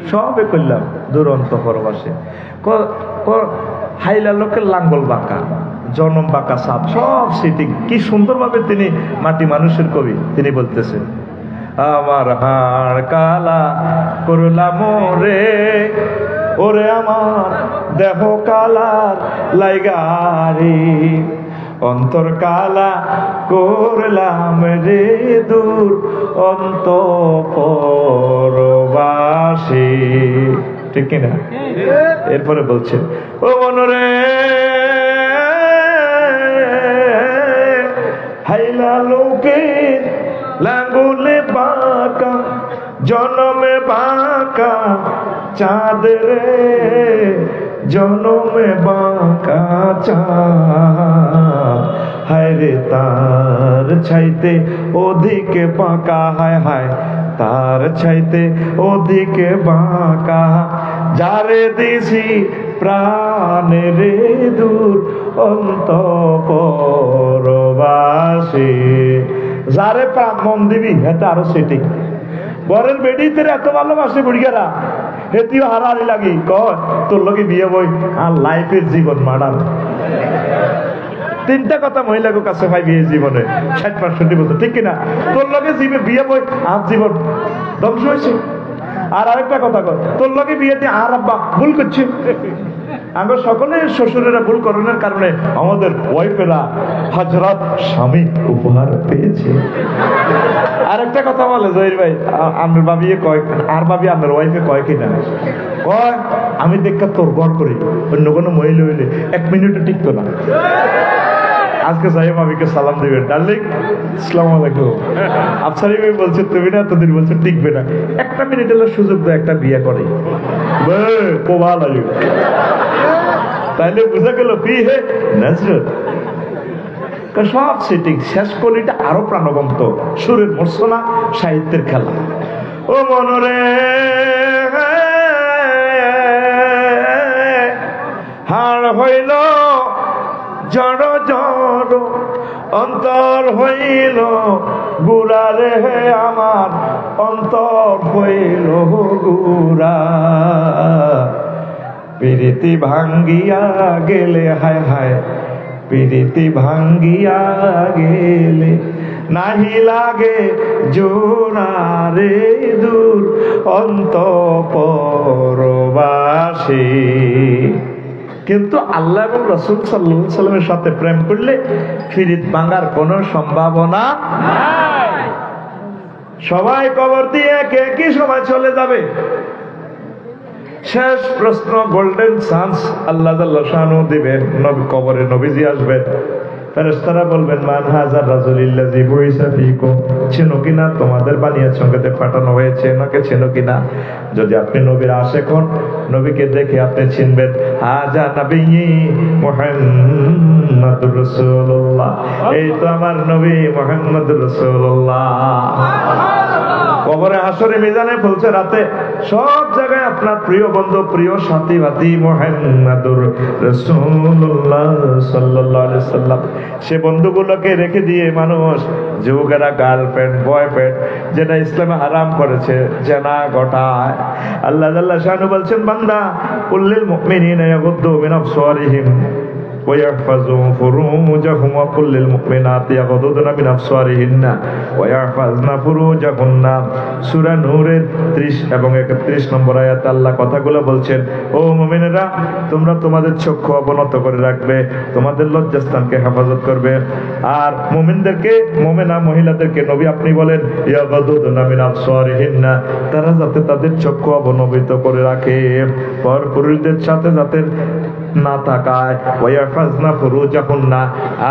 সবে করলাম দুরন্ত পরবাসে। হাইলা লোকের লাঙ্গল বাঁকা, জনম বাঁকা সাপ, সব সিটিং। কি সুন্দরভাবে তিনি মাটি মানুষের কবি, তিনি বলতেছেন, আমার হাড় কালা করলাম রে, ওরে আমার দেহ কালার লাইগারি, অন্তর কালা করলাম রে দূর অন্তঃপুরবাসী, ঠিক কিনা? এরপরে বলছে, ও মনরে হাইলা লোকে লাঙ্গুলে বাঁকা, জনমে বাঁকা চাঁদ রে, জনমে বাঁকা চাঁদ, হায় রে তার ছাইতে ওদিকে বাঁকা, হায় হায় তার ছাইতে ওদিকে বাঁকা, যারে দিছি প্রাণে রে দূর অন্তঃপুরবাসী। যারে প্রাণ মন দিবি, এটা আরো সেটিং। বরের বেডিতে এত ভালোবাসে বুড়িয়ারা, হেতিও হারাহারি লাগি কয় তোর লগে বিয়ে বই আর লাইফের জীবন মাডার। তিনটা কথা মহিলাকে কাছে পাই বিয়ে জীবনে 60-65 বছর, ঠিক কিনা? তোর লগে বিয়ে বই আর জীবন ধ্বংস হয়েছে। আর আরেকটা কথা কয় তোর লগে বিয়ে দিয়ে আর আব্বা ভুল করছে। আমরা সকলে শ্বশুরেরা ভুল করণের কারণে আমাদের ওয়াইফেরা হযরত স্বামী উপহার পেয়েছে। আরেকটা কথা বলে জহির ভাই, আমার ভাবি কয় আর ভাবি আমার ওয়াইফে কয় কিনা, কয় আমি দেখা তোর ঘর করি, অন্য কোনো মহিলা হইলে 1 মিনিটও টিকতো না। আজকে সাহেব ভাবিকে সালাম দিবেন, ডার্লিং আসসালামু আলাইকুম। আফসারি ভাই বলছে তুমি না এতদিন বলছো টিকবে না, 1 মিনিট হলো সুযোগ দেয় একটা বিয়ে করে কোবাল আয়ু। তাইলে বুঝা গেল কি হে নজরত সব সেটিং শেষ কলিটা আরো প্রাণবন্ত, সুরের মূর্ছনা, সাহিত্যের খেলা। ও মনরে হাড় হইল জড় জড়, অন্তর হইল গুড়া রে আমার, অন্তর হইল গুড়া। প্রীতি ভাঙ্গিয়া গেলে হায় হায়, প্রীতি ভাঙ্গিয়া গেলে নাহি লাগে জোড়া রে দূর অন্তঃপরবাসী। কিন্তু আল্লাহ এবং রাসূল সাল্লাল্লাহু আলাইহি সাল্লামের সাথে প্রেম করলে ফিরিত ভাঙার কোনো সম্ভাবনা নাই। সবাই কবর দিয়ে কে কি সময় চলে যাবে। শেষ প্রশ্ন, গোল্ডেন চান্স আল্লাহ জাল্লাহু শানহু দিবেন, নবী কবরে নবীজি আসবেন, ফেরেশতারা বলবেন মান হাযার রাজুলিল্লাযী বুইসা ফীকুম, চেনো কিনা তোমাদের বানিয়ার সঙ্গেতে পাঠানো হয়েছে, নাকি চেনো কিনা? যদি আপনি নবীর আশিক হন, নবীকে দেখে আপনি চিনবেন হাযা নবিয়্যি মুহাম্মাদুর রাসূলুল্লাহ, এই তো আমার নবী মুহাম্মদুর রাসূলুল্লাহ। কবরে হাসরে মিজানে বলছে রাতে সব জায়গায় আপনার প্রিয় বন্ধু, প্রিয় সাথী বাতি মুহাম্মাদুর রাসূলুল্লাহ সাল্লাল্লাহু আলাইহি সাল্লাম। সে বন্ধুগুলোকে রেখে দিয়ে মানুষ যুবকেরা গার্লফ্রেন্ড বয়ফ্রেন্ড যেটা ইসলামে হারাম করেছে জেনা ঘটায়। আল্লাহ জাল্লা শানহু বলছেন বান্দা কুল্লিল মুমিনিনা ইয়াগুদ্দু মিন আবসারিহিম ويحفظوا فروجهم وقل للمؤمنات يغضضن من أبصارهن ويحفظن فروجهن। সূরা নূরের 30 এবং 31 নম্বর আয়াতে আল্লাহ কথাগুলো বলছেন, ও মুমিনেরা তোমরা তোমাদের চক্ষু অবনত করে রাখবে, তোমাদের লজ্জাস্থানকে হেফাজত করবে। আর মুমিনদেরকে, মুমিনা মহিলাদেরকে নবী আপনি বলেন ইয়াগদুদনা মিন আবসারিহিন্না, তারা যাতে তাদের চক্ষু অবনমিত করে রাখে, পর পুরুষদের সাথে যাতে না তাকায়। ওয়ায়াফাজনা ফুরুজাহুন্না,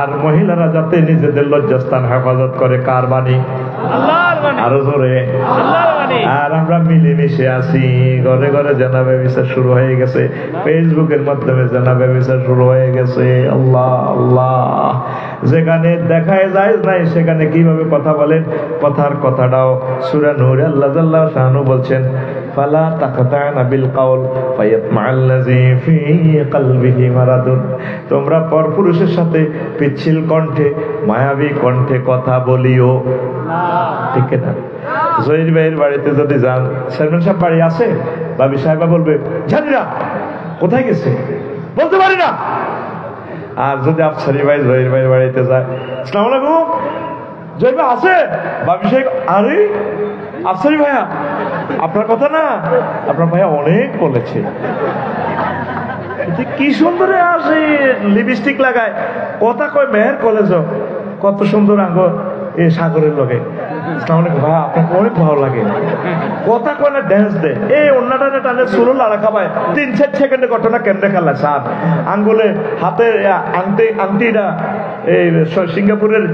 আর মহিলারা যাতে নিজেদের লজ্জাস্থান হেফাজত করে। কার বাণী? আল্লাহর বাণী। আরো জোরে আল্লাহর বাণী। আর আমরা মিলেমিশে আছি, ঘরে ঘরে জানাবে বিচার শুরু হয়ে গেছে, ফেসবুকের মাধ্যমে জানাবে বিচার শুরু হয়ে গেছে। আল্লাহ আল্লাহ, যেখানে দেখায় যায় নাই সেখানে কিভাবে কথা বলেন, কথার কথাটাও সূরা নূরে আল্লাহ জাল্লাহু শানহু বলছেন ফালা তাকতানা বিল কাউল ফায়াতমাআল্লাযী ফী কলবিহি মারাদুন, তোমরা পরপুরুষের সাথে পিচ্ছিল কণ্ঠে মায়াবী কণ্ঠে কথা বলিও না, ঠিক না? জহির ভাইয়ের বাড়িতে যদি যান, চেয়ারম্যান সাহেব বাড়ি আছে, ভাবি সাহেবা বলবে জানি না কোথায় গেছে, বলতে পারি না। আর যদি আফসারি ভাই জহির ভাইয়ের বাড়িতে যায়, আসসালামু আলাইকুম জহির ভাই আছে, ভাবি সাহেব আরে আফসারি ভাইয়া আপনার কথা না, আপনার ভাইয়া অনেক বলেছে, কি সুন্দর আসে, লিপস্টিক লাগায়, কথা কয় মেহের কলেজ, কত সুন্দর আঙ্গ এই সাগরের লগে। আসসালামু আলাইকুম ভাইয়া আপনাকে অনেক ভালো লাগে, কথা কয় না ড্যান্স দেয়, এই অন্যটা টানে সুরো লাড়া খাবায় 3-4 সেকেন্ডে ঘটনা কেমনে খেলা সাপ আঙ্গুলে হাতে আংটিটা এই সিঙ্গাপুরের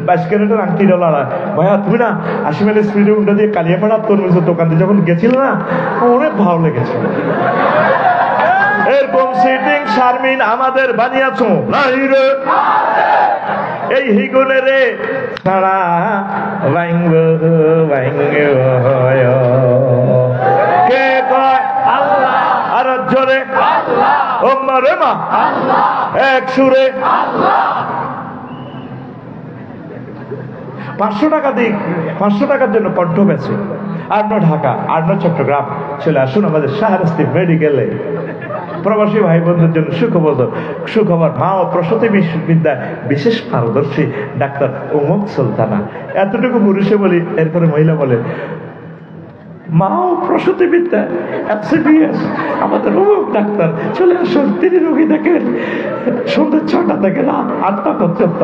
22 ক্যারেটের আংটিটা লাড়া। ভাইয়া তুমি না 80 মাইলের স্পিডে উল্টা দিয়ে কালিয়াপাড়া তরমুজের দোকান দিয়ে যখন গেছিল না, অনেক ভালো লেগেছিল। এরকম সিটিং শারমিন আমাদের বানিয়েছো এই হিগুনে রে সারা ভাঙ্গ কে কয় আল্লাহ, আর জোরে আল্লাহ, ওম্মা রে মা আল্লাহ, এক সুরে আল্লাহ। 500 টাকা দিক, 500 টাকার জন্য কণ্ঠ বেছে। আর ন ঢাকা, আর ন চট্টগ্রাম, চলে আসুন আমাদের শাহরাস্তি মেডিকেলে। প্রবাসী ভাই বোনদের জন্য সুখবর, মা ও প্রসূতি বিদ্যায় বিশেষ পারদর্শী ডাক্তার উমুক সুলতানা। এতটুকু পুরুষে বলি, এরপরে মহিলা বলে মা ও প্রসূতি বিদ্যা FCPS আমাদের অমুক ডাক্তার, চলে আসুন, তিনি রোগী দেখেন সন্ধ্যে 6টা থেকে রাত 8টা পর্যন্ত।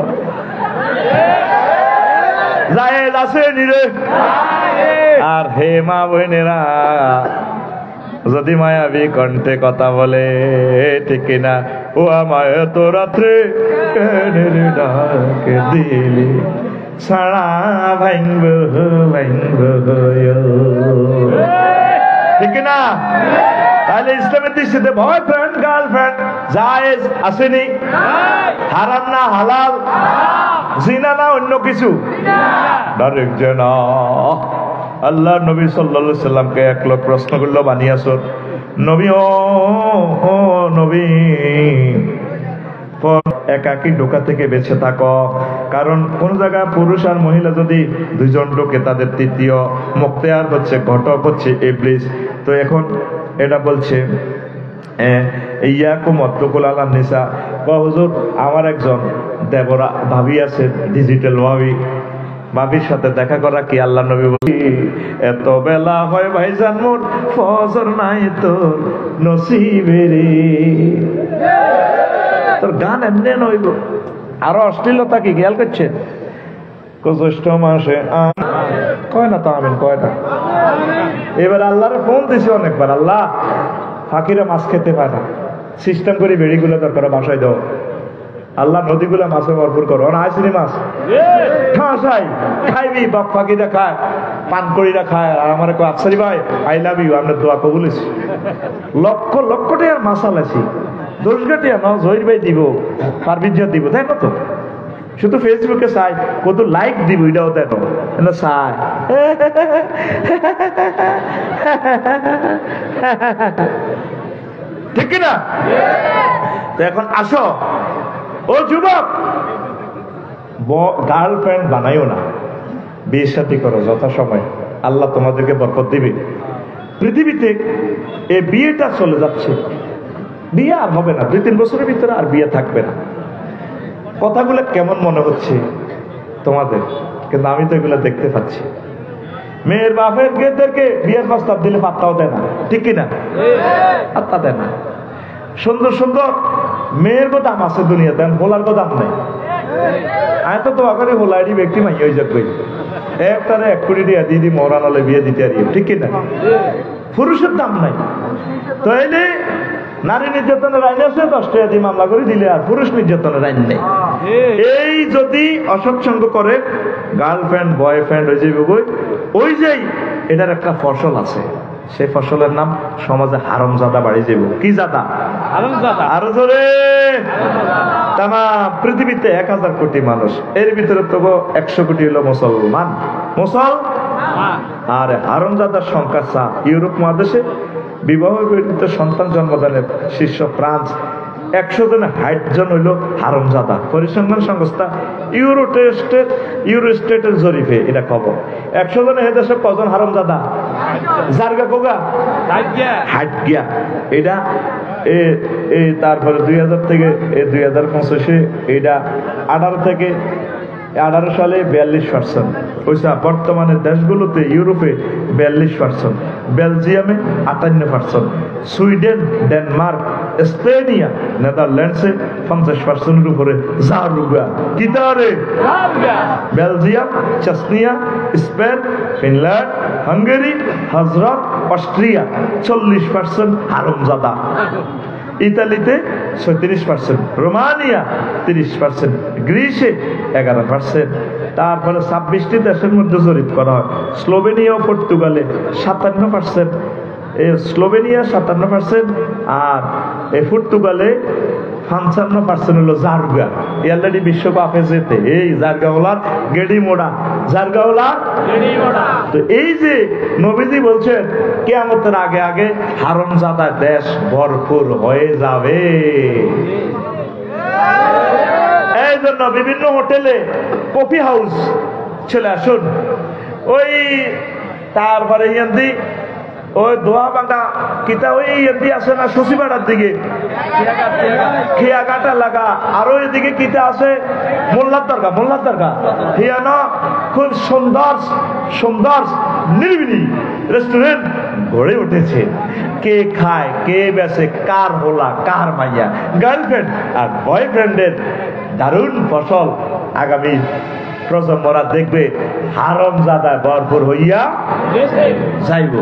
জায়েজ আছে নিরে। আর হে মা বোনেরা, যদি মায়াবী কণ্ঠে কথা বলে, ঠিক কিনা? ও আমায় তো রাত্রে ডাকে দিলি সারা ভাইব ভাইব, ঠিক কিনা? তাহলে ইসলামের দৃষ্টিতে বয়ফ্রেন্ড গার্লফ্রেন্ড জায়েজ আসেনি? হারাম না হালাল? জিনা না অন্য কিছু? ডাইরেক্ট জিনা। আল্লাহ নবী সাল্লাল্লাহু আলাইহি সাল্লামকে এক লোক প্রশ্ন করলো, বানিয়াছো নবী, ও নবী, একাকী ঢোকা থেকে বেঁচে থাকো, কারণ কোন জায়গায় পুরুষ আর মহিলা যদি দুইজন ঢোকে, তাদের তৃতীয় মুক্তিয়ার হচ্ছে, ঘটক হচ্ছে ইবলিস। তো এখন এটা বলছে ইয়াকুম ওয়াত্তাকুল আলান নিসা। হুজুর, আমার একজন দেবরা ভাবি আছে, ডিজিটাল ভাবির সাথে দেখা করা কি আল্লাহ নবী বলি, এত বেলা হয় ভাইজান মোর ফজর নাই তোর নসিবে রে। তোর গান এমনি নইব। আরো অশ্লীলতা কি খেয়াল করছেন? জ্যৈষ্ঠ মাসে কয় না তো আমিন, কয় না। এবার আল্লাহরে ফোন দিছি অনেকবার, আল্লাহ ফাঁকিরা মাছ খেতে পায় না, সিস্টেম করে বেড়িগুলো দরকার বাসায় দাও। আল্লাহ নদীগুলা মাছে ভরপুর করো, আইসিনি মাছ ঠাসাই খাইবি, বাপ ফাঁকিরা খায়, পান করিরা খায়। আর আমার আফসারি ভাই আই লাভ ইউ, আমরা দোয়া কবুলেছি, লক্ষ লক্ষ টাকার মাছ আলাইছি, 10 গাটিয়া না জহির ভাই দিব, পারবিজিয়া দিব, তাই না? তো শুধু ফেসবুকে চাই কত লাইক দিব, এটাও দেখো না চাই। ঠিক না? তো এখন আসো, ও যুবক, গার্লফ্রেন্ড বানাইও না, বিয়ে শাদী করো যথাসময়, আল্লাহ তোমাদেরকে বরকত দিবে। পৃথিবীতে এই বিয়েটা চলে যাচ্ছে, বিয়ে আর হবে না, 2-3 বছরের ভিতরে আর বিয়ে থাকবে না। কথাগুলো কেমন মনে হচ্ছে তোমাদের? কিন্তু আমি তো এগুলো দেখতে পাচ্ছি। মেয়ের বাপের গেদেরকে বিয়ের প্রস্তাব দিলে পাত্তাও দেয় না, ঠিক কিনা? পাত্তা দেয় না। সুন্দর সুন্দর মেয়ের গো দাম আছে দুনিয়াতে, হোলার গো দাম নাই। আমি তো দোয়া করি হোলাইডি ব্যক্তি মাই হয়ে যাক, একটারে 1 কোটি দিয়ে দিদি মরানালে বিয়ে দিতে আর, ঠিক কিনা? পুরুষের দাম নাই। তো এই নারী নির্যাতনের আইন আছে, 10 টাকা দিয়ে মামলা করে দিলে, আর পুরুষ নির্যাতনের আইন নেই। এই যদি অসৎসঙ্গ করে গার্লফ্রেন্ড বয়ফ্রেন্ড হয়ে যাবে, ওই যেই এটার একটা ফসল আছে, সেই ফসলের নাম সমাজে হারামজাদা বাড়ি যাব। কি জাদা? আরো জোরে। তাম পৃথিবীতে 1000 কোটি মানুষ, এর ভিতরে তো 100 কোটি হলো মুসলমান। আর হারামজাদার সংখ্যা 7। ইউরোপ মহাদেশে বিবাহ ব্যতীত সন্তান জন্মদানের শীর্ষ ফ্রান্স, 100 জনে 60 জন হইল হারামজাদা। পরিসংখ্যান সংস্থা ইউরোস্টেটের জরিপে এটা খবর। 100 জনে এদেশে কজন হারামজাদা? জারগা কোগা 60 গিয়া। এটা তারপরে 2000 থেকে 2025 এটা 18 থেকে 18 সালে 42%। ওইসা বর্তমানে দেশগুলোতে ইউরোপে 42%, বেলজিয়ামে 58%, সুইডেন, ডেনমার্ক, স্পেনিয়া, নেদারল্যান্ডসে 50%-এর উপরে জারুগা। কি তারে? Belgium, Chechnya, Spain, Finland, Hungary, হজরত, অস্ট্রিয়া 40% হারামজাদা। ইতালিতে 36%, রোমানিয়া 30%, গ্রিসে 11%। তারপরে 26টি দেশের মধ্যে জরিপ করা হয়। স্লোভেনিয়া ও পর্তুগালে 57%, স্লোভেনিয়া 57%, আর পর্তুগালে 55% হলো জারগা। অলরেডি বিশ্বকাপে যেতে এই জারগাওয়ালার গেডি মোড়া, জারগাওয়ালার গেডি মোড়া। তো এই যে নবীজি বলছেন কিয়ামতের আগে আগে হারামজাদা দেশ ভরপুর হয়ে যাবে। এই জন্য বিভিন্ন হোটেলে কফি হাউস চলে আসুন। ওই তারপরে ইয়ান্দি ওই দোয়া বাঙ্গা কিতা ওই ইয়ান্দি আছে না শশীপাড়ার দিকে খিয়াঘাটা লাগা, আরো এদিকে কিতা আছে মোল্লার দরগা হিয়ান খুব সুন্দর সুন্দর নিরিবিলি রেস্টুরেন্ট গড়ে উঠেছে। কে খায়, কে বেচে, কার হোলা, কার মাইয়া, গার্লফ্রেন্ড আর বয়ফ্রেন্ডের দারুণ ফসল আগামী প্রজন্মরা দেখবে হারামজাদায় ভরপুর হইয়া যাইব।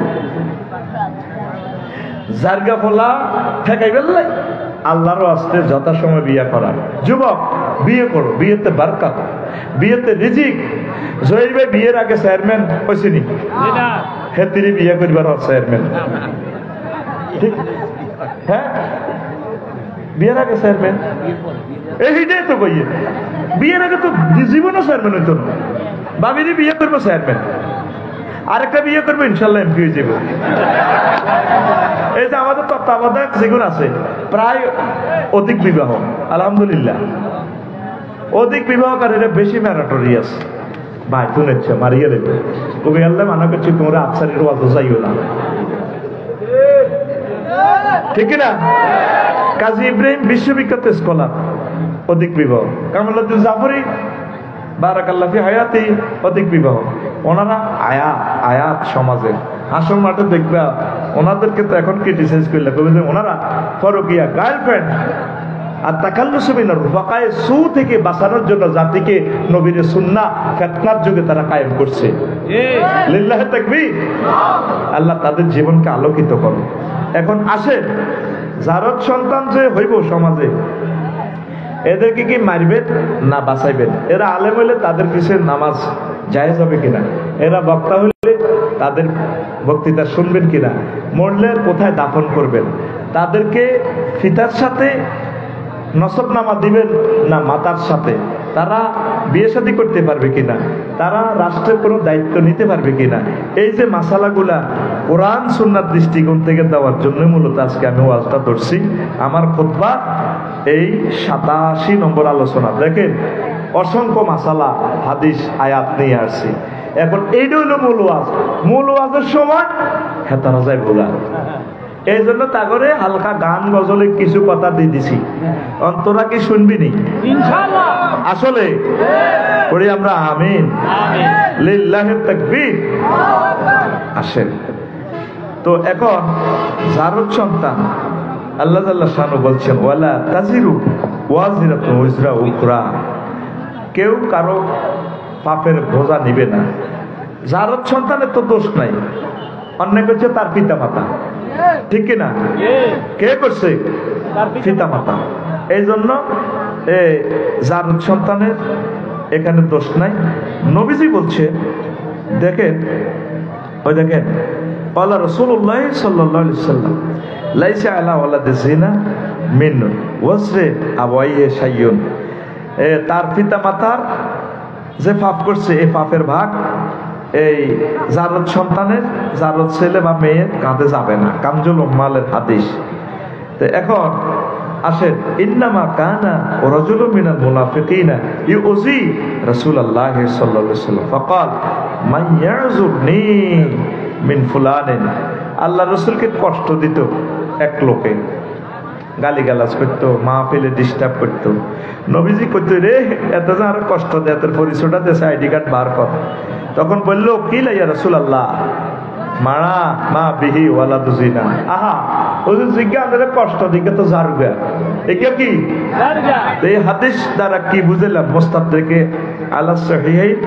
জারগা ফোলা ঠেকাইবেন নাই, আল্লাহর আস্তে যথাসময় বিয়ে করা। যুবক বিয়ে করো, বিয়েতে বারকাত, বিয়েতে রিজিক। জহির ভাই বিয়ের আগে চেয়ারম্যান হয়েছিনি, হেতিরি বিয়ে করবার চেয়ারম্যান, ঠিক হ্যাঁ, বিয়ের আগে চেয়ারম্যান এইটাই তো কইয়ে, বিয়ের আগে তো জীবনও চেয়ারম্যান হইতো না। ভাবিনি বিয়ে করবো চেয়ারম্যান, আরেকটা বিয়ে করবো ইনশাল্লাহ এমপি হয়ে যাবো। এই যে আমাদের তত্ত্বাবধায়ক যেগুলো আছে প্রায় অধিক বিবাহ, আলহামদুলিল্লাহ অধিক বিবাহকারীরা বেশি ম্যারাটোরিয়াস। ভাই শুনেছ মারিয়ে দেবে কবি আল্লাহ মানা করছি তোমরা আফসারের ওয়াজ যাইও না, ঠিক না? কাজী ইব্রাহিম বিশ্ববিখ্যাত স্কলার, অধিক বিবাহ। কামালউদ্দিন জাফরি বারাকাল্লাহ ফি হায়াতি, অধিক বিবাহ। ওনারা আয়াত সমাজে হাসর মাঠে দেখবে, ওনাদেরকে তো এখন ক্রিটিসাইজ করলে কবি ওনারা ফরকিয়া গার্লফ্রেন্ড আর তাকাল্লুস মিনার রুফাকায়ে সু থেকে বাঁচানোর জন্য জাতিকে নবীর সুন্নাহ ফিতনার যুগে তারা কায়েম করছে। লিল্লাহি তাকবীর। আল্লাহ তাদের জীবনকে আলোকিত করো। এখন আসে জারদ সন্তান যে হইব সমাজে, এদেরকে কি মারবেন না বাঁচাইবেন? এরা আলেম হইলে তাদের পিছনে নামাজ জায়েজ হবে কিনা, এরা বক্তা হইলে তাদের বক্তৃতা শুনবেন কিনা, মরলে কোথায় দাফন করবেন, তাদেরকে ফিতার সাথে নসবনামা দিবেন না মাতার সাথে, তারা বিয়ে শাদী করতে পারবে কিনা, তারা রাষ্ট্রের কোনো দায়িত্ব নিতে পারবে কিনা, এই যে মাসালাগুলা কোরআন সুন্নাহর দৃষ্টিকোণ থেকে দেওয়ার জন্য মূলত আজকে আমি ওয়াজটা ধরছি। আমার খুতবা এই 87 নম্বর আলোচনা। দেখেন অসংখ্য মাসালা হাদিস আয়াত নিয়ে আসছি। এখন এইটা হইল মূল ওয়াজ। মূল ওয়াজের সময় হেতারা যায় ভোলা, এই জন্য তাগরে হালকা গান গজলে কিছু কথা দিয়ে দিছি, অন্তরা কি শুনবি নি? আসলে পড়ি আমরা আমিন, লিল্লাহি তাকবীর। আসেন তো এখন জারদ সন্তান আল্লাহ জাল্লা শানু বলছেন ওয়ালা তাজিরু ওয়াজিরাতুন উজরা উখরা, কেউ কারো পাপের বোঝা নিবে না। জারদ সন্তানের তো দোষ নাই, অন্যায় করছে তার পিতা মাতা, ঠিক কিনা? কে করছে? পিতা মাতা। এই জন্য জারদ সন্তানের এখানে দোষ নাই। নবীজি বলছে, দেখেন ওই দেখেন আল্লাহ রাসূলুল্লাহ সাল্লাল্লাহু আলাইহি ওয়াসাল্লাম লাইসা আলা ওয়ালাদ জিনা মিন ওয়াসরে আবাইয়ে শাইয়ুন, তার পিতা মাতার যে পাপ করছে এই পাপের ভাগ এই জারদ সন্তানের, জারদ ছেলে বা মেয়ে কাঁধে যাবে না। কামজুল উম্মালের হাদিস। তো এখন আসেন ইন্নামা কানা রাজুলুম মিনাল মুনাফিকিনা ইউজি রাসূলুল্লাহ সাল্লাল্লাহু আলাইহি ওয়াসাল্লাম ফাকাল মান ইয়াযুরনি মিন ফুলানিন। আল্লাহ রাসূলকে কষ্ট দিত এক লোকে, গালিগালাজ করতো, মাহফিলে ডিস্টার্ব করতো। নবীজি কইতো রে এত যে আরো কষ্ট দেয়, তোর পরিচয়টা দেশে আইডি কার্ড বার কর। তখন বললো কি লাইয়া রাসূলুল্লাহ মারা মা বিহি ওয়ালাদু জিনা। আহা ওই যে জিজ্ঞাসা কষ্ট দিকে তো জারগা, এটা কি এই হাদিস দ্বারা কি বুঝলাম? মুস্তাদরিকে আলা সহিহাইন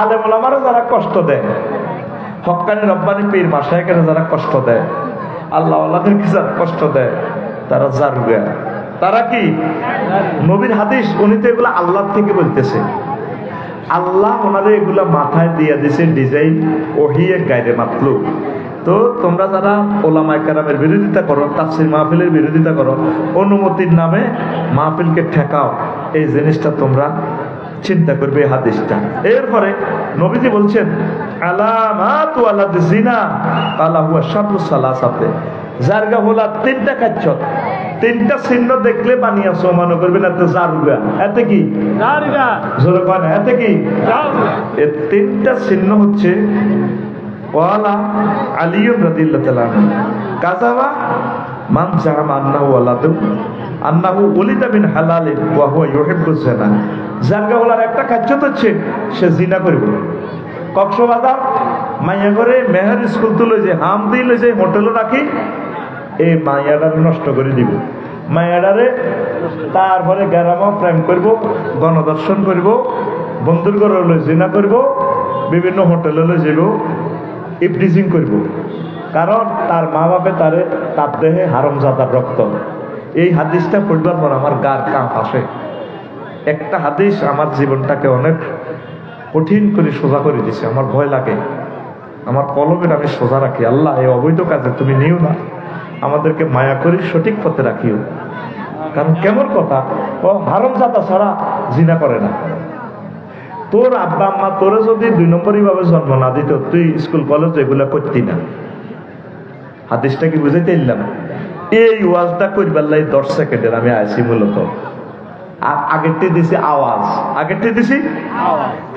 আলেম ওলামারা যারা কষ্ট দেয়, হক্কানি রব্বানি পীর মাশায়েখেরা যারা কষ্ট দেয়, আল্লাহ আল্লাহদেরকে যারা কষ্ট দেয় তারা জারগা, তারা কি? নবীর হাদিস, উনি তো এগুলা আল্লাহ থেকে বলতেছে। আল্লাহ ওনারে এগুলা মাথায় দিয়ে দিছে ডিজাইন, ওহিয়ে গায়রে মাতলুব। তো তোমরা যারা ওলামায়ে কেরামের বিরোধিতা করো, তাফসীর মাহফিলের বিরোধিতা করো, অনুমতির নামে মাহফিলকে ঠেকাও, এই জিনিসটা তোমরা চিন্তা করবে হাদিসটা। এরপরে নবীজি বলছেন আলামাতু আলাদ জিনা আলা হুয়া শাররুস সালাসাতে, জারগা হলা তিনটা কাজ। তিনটা চিহ্ন দেখলে বানিয়েছো মনে করবেন এত জারুগা, এতে কি জোরে কয় না, এতে কি? এই তিনটা চিহ্ন হচ্ছে ওয়ালা আলী রাদিয়াল্লাহু তাআলা কাযাবা মান জামা আন্নাহু ওয়ালাদু আন্নাহু ওলিদা মিন হালালিন ওয়া হুয়া ইউহিব্বুজ জিনা। জারগাওয়ালার একটা কার্যত হচ্ছে সে জিনা করবে। কক্সবাজার মাইয়া করে মেহের স্কুল তুলে যে হাম দিলে যে হোটেলও রাখি, এই মাইয়াডারে নষ্ট করে দিব। মাইয়াডারে তারপরে গ্রামও প্রেম করব, গণদর্শন করব, বন্ধুর ঘরে লই জিনা করব, বিভিন্ন হোটেলে লই যাব, ইফটিজিং করব। কারণ তার মা বাপে তারে তার দেহে হারামজাদার রক্ত। এই হাদিসটা পড়বার পর আমার গার কাঁপ আসে। একটা হাদিস আমার জীবনটাকে অনেক কঠিন করে সোজা করে দিছে। আমার ভয় লাগে, আমার কলমের আমি সোজা রাখি। আল্লাহ, এই অবৈধ কাজে তুমি নিও না, আমাদেরকে মায়া করে সঠিক পথে রাখিও। কারণ কেমন কথা, ও হারামজাদা ছাড়া জিনা করে না। তোর আব্বা আম্মা তোরে যদি 2 নম্বরই ভাবে জন্ম না দিত, তুই স্কুল কলেজ এগুলা করতি না। হাদিসটা কি বুঝাইতে এলাম? এই ওয়াজটা করবার লাই 10 সেকেন্ডের আমি আইছি মূলত। আগেরটি দিছি আওয়াজ, আগেরটি দিছি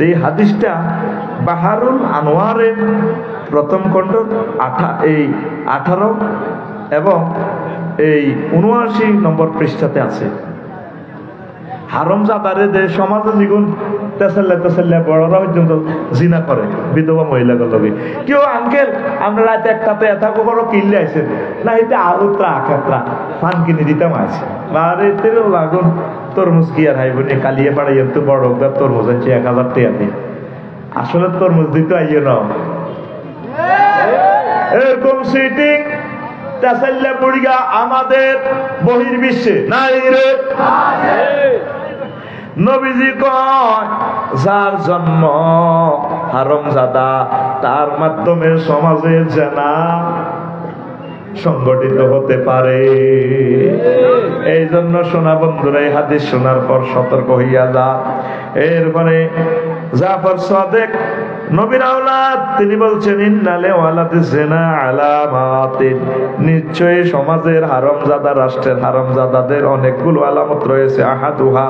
এই হাদিসটা বাহারুল আনোয়ারের প্রথম খণ্ড 18 এবং এই 79 নম্বর পৃষ্ঠাতে আছে। হারামজাদারে যে সমাজে জীবন তেসাল্লা বড়রা পর্যন্ত জিনা করে বিধবা মহিলাগুলো। কেউ আঙ্কেল আমরা রাতে একটাতে এত বড় কিনলে আইসেন না, এতে আরো ত্রা ফান কিনে দিতাম আছে আরে তেও লাগুন তরমুজ কি আর হাইব নি কালিয়ে পাড়াই তো বড় তরমুজ আছে 1000 টাকা দিয়ে। আসলে তরমুজ দিতে আইয়ে না, এরকম সিটিং তেসাল্লা বুড়িগা আমাদের বহির্বিশ্বে নাই রে। নবীজি কয় যার জন্ম হারামজাদা তার মাধ্যমে সমাজে জানা সংগঠিত হতে পারে। এই জন্য শোনা বন্ধুরা, এই হাদিস শোনার পর সতর্ক হইয়া যা। এরপরে জাফর সাদেক নবীর আওলাদ তিনি বলছেন ইন্নালে ওয়ালাদিস জিনা আলামাতিন, নিশ্চয়ই সমাজের হারামজাদা রাষ্ট্রের হারামজাদাদের অনেকগুলো আলামত রয়েছে। আহাদুহা